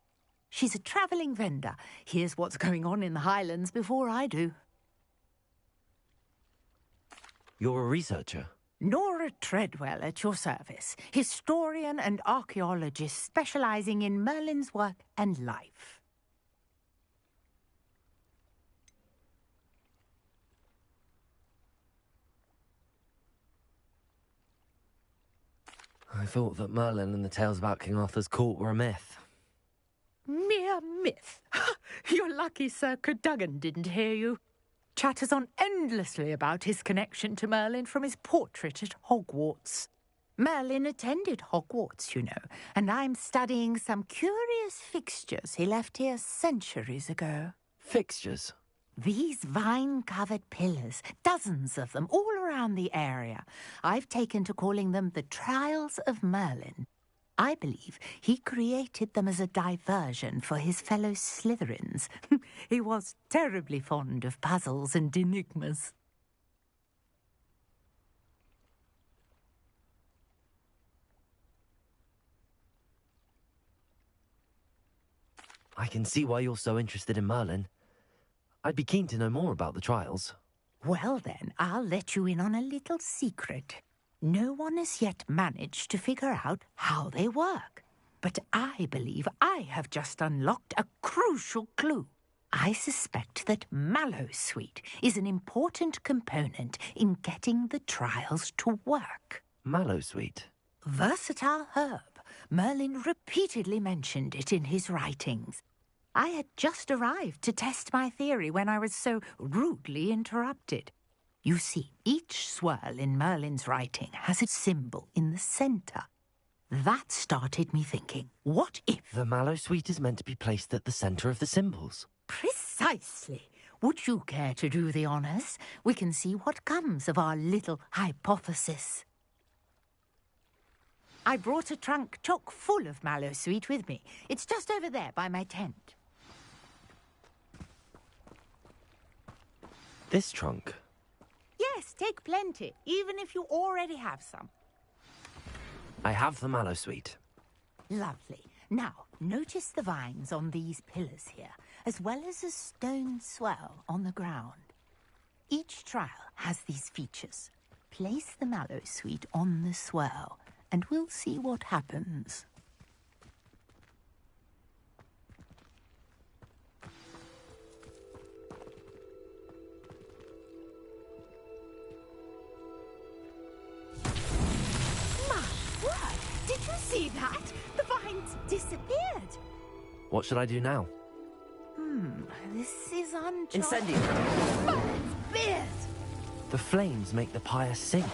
She's a travelling vendor. Hears what's going on in the Highlands before I do. You're a researcher? Nora Treadwell at your service. Historian and archaeologist specialising in Merlin's work and life. I thought that Merlin and the tales about King Arthur's court were a myth. Mere myth. You're lucky Sir Cadogan didn't hear you. Chatters on endlessly about his connection to Merlin from his portrait at Hogwarts. Merlin attended Hogwarts, you know, and I'm studying some curious fixtures he left here centuries ago. Fixtures? These vine-covered pillars, dozens of them, all around the area. I've taken to calling them the Trials of Merlin. I believe he created them as a diversion for his fellow Slytherins. He was terribly fond of puzzles and enigmas. I can see why you're so interested in Merlin. I'd be keen to know more about the trials. Well then, I'll let you in on a little secret. No one has yet managed to figure out how they work. But I believe I have just unlocked a crucial clue. I suspect that Mallowsweet is an important component in getting the trials to work. Mallowsweet? Versatile herb. Merlin repeatedly mentioned it in his writings. I had just arrived to test my theory when I was so rudely interrupted. You see, each swirl in Merlin's writing has a symbol in the centre. That started me thinking, what if... The Mallowsweet is meant to be placed at the centre of the symbols. Precisely. Would you care to do the honours? We can see what comes of our little hypothesis. I brought a trunk chock full of Mallowsweet with me. It's just over there by my tent. This trunk? Yes, take plenty, even if you already have some. I have the Mallowsweet. Lovely. Now, notice the vines on these pillars here, as well as a stone swell on the ground. Each trial has these features. Place the Mallowsweet on the swell, and we'll see what happens. Did you see that? The vines disappeared. What should I do now? This is uncharted. Incendio! Merlin's beard! The flames make the pyre sink.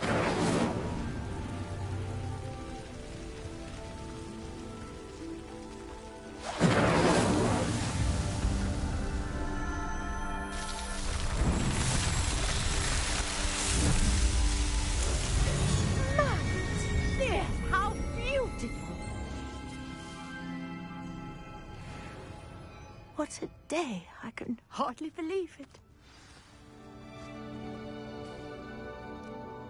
What a day. I can hardly believe it.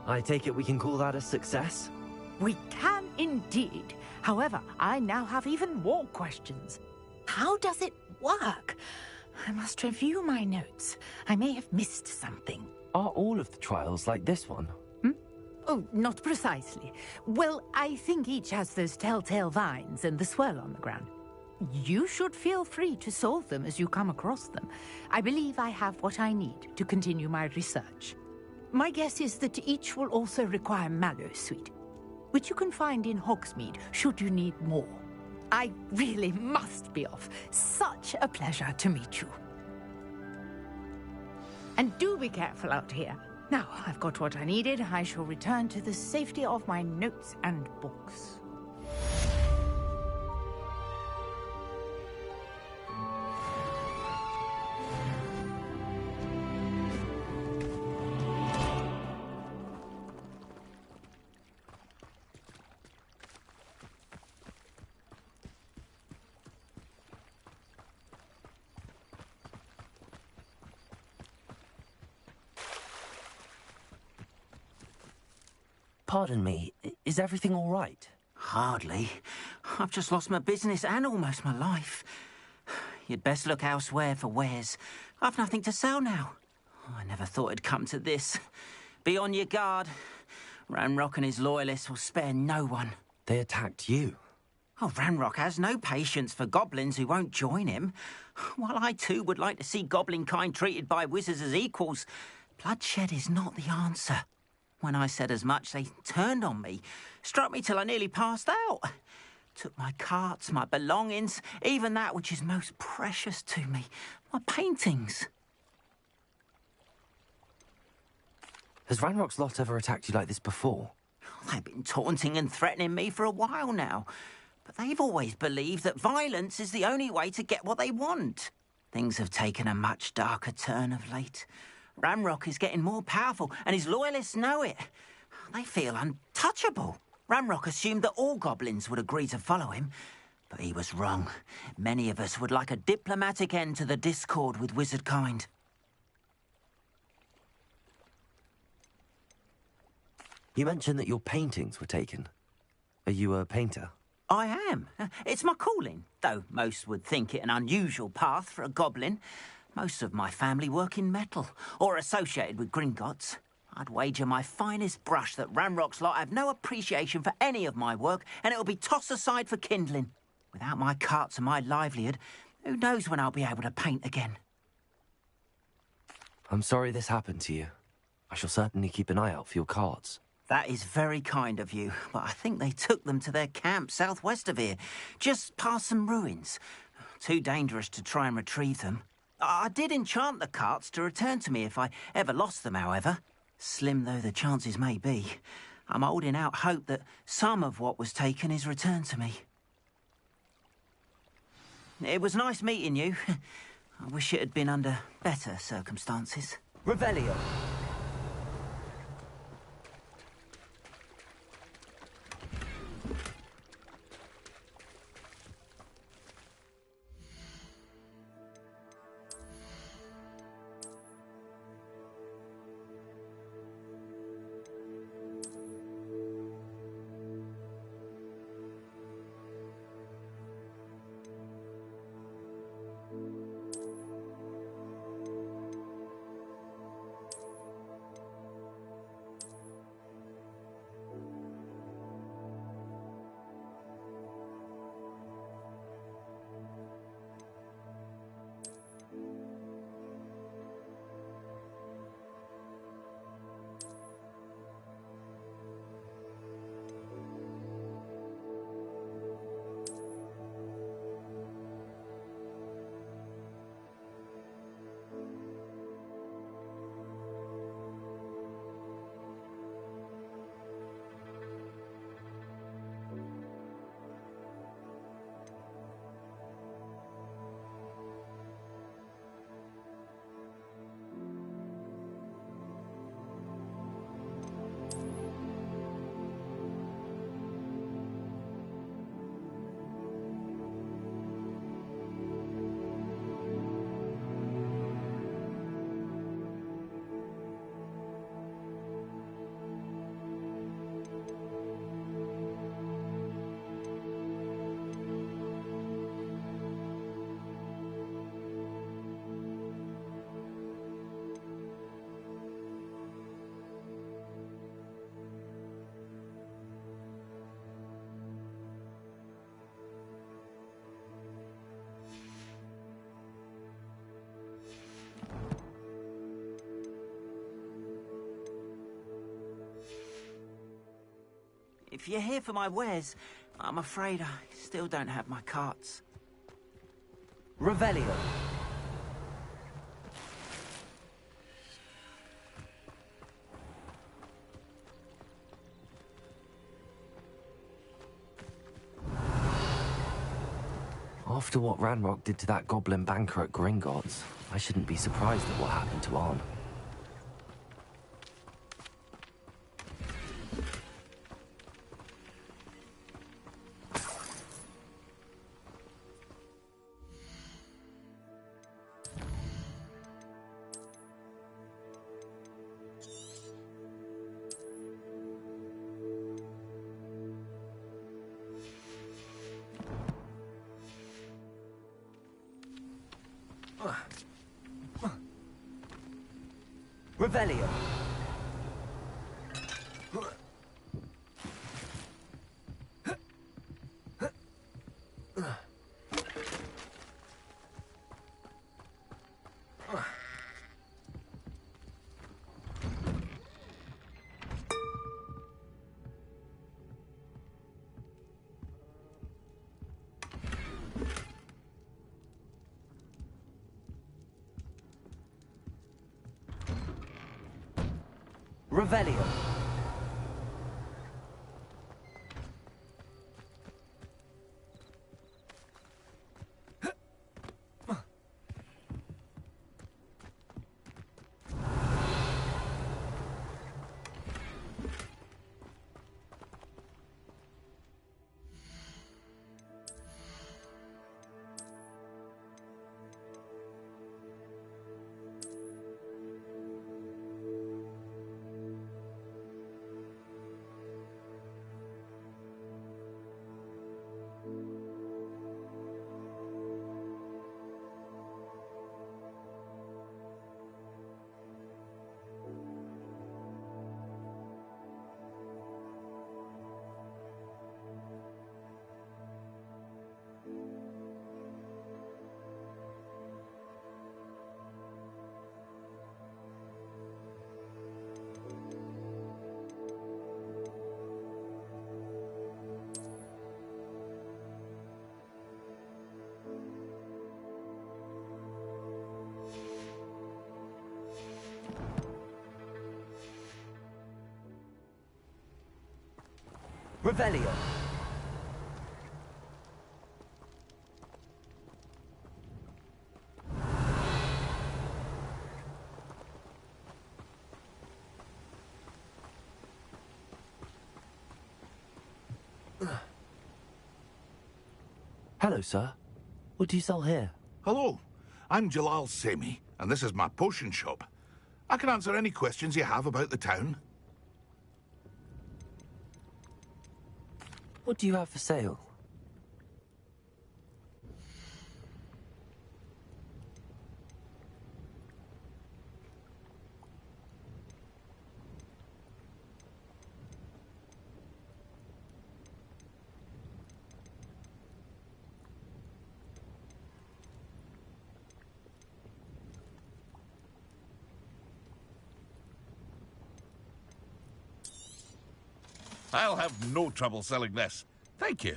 I take it we can call that a success? We can indeed. However, I now have even more questions. How does it work? I must review my notes. I may have missed something. Are all of the trials like this one? Oh, not precisely. Well, I think each has those telltale vines and the swirl on the ground. You should feel free to solve them as you come across them. I believe I have what I need to continue my research. My guess is that each will also require Mallowsweet, which you can find in Hogsmeade should you need more. I really must be off. Such a pleasure to meet you. And do be careful out here. Now, I've got what I needed. I shall return to the safety of my notes and books. Pardon me, is everything all right? Hardly. I've just lost my business and almost my life. You'd best look elsewhere for wares. I've nothing to sell now. I never thought it'd come to this. Be on your guard. Ranrock and his loyalists will spare no one. They attacked you? Oh, Ranrock has no patience for goblins who won't join him. While I too would like to see goblin kind treated by wizards as equals, bloodshed is not the answer. When I said as much, they turned on me, struck me till I nearly passed out. Took my carts, my belongings, even that which is most precious to me, my paintings. Has Ranrock's lot ever attacked you like this before? They've been taunting and threatening me for a while now, but they've always believed that violence is the only way to get what they want. Things have taken a much darker turn of late. Ranrock is getting more powerful, and his loyalists know it. They feel untouchable. Ranrock assumed that all goblins would agree to follow him, but he was wrong. Many of us would like a diplomatic end to the discord with wizard kind. You mentioned that your paintings were taken. Are you a painter? I am. It's my calling, though most would think it an unusual path for a goblin. Most of my family work in metal, or associated with Gringotts. I'd wager my finest brush that Ranrock's lot have no appreciation for any of my work, and it'll be tossed aside for kindling. Without my carts and my livelihood, who knows when I'll be able to paint again? I'm sorry this happened to you. I shall certainly keep an eye out for your cards. That is very kind of you, but I think they took them to their camp southwest of here, just past some ruins. Too dangerous to try and retrieve them. I did enchant the carts to return to me if I ever lost them, however. Slim though the chances may be, I'm holding out hope that some of what was taken is returned to me. It was nice meeting you. I wish it had been under better circumstances. Revelio. If you're here for my wares, I'm afraid I still don't have my carts. Revelio. After what Ranrock did to that goblin banker at Gringotts, I shouldn't be surprised at what happened to Arn. Revelio. Revelio. Revelio. Hello, sir. What do you sell here? Hello, I'm Jalal Semi, and this is my potion shop. I can answer any questions you have about the town. What do you have for sale? I'll have no trouble selling this. Thank you.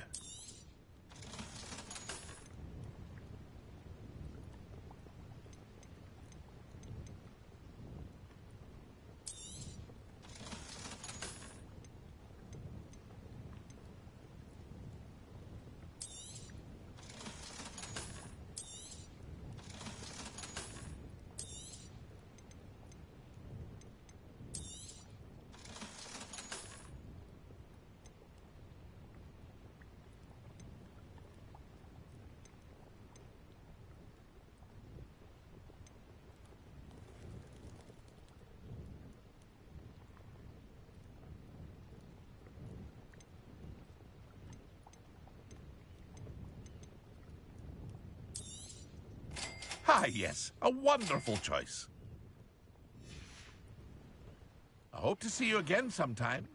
Ah, yes, a wonderful choice. I hope to see you again sometime.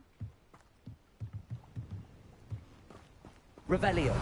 Revelio.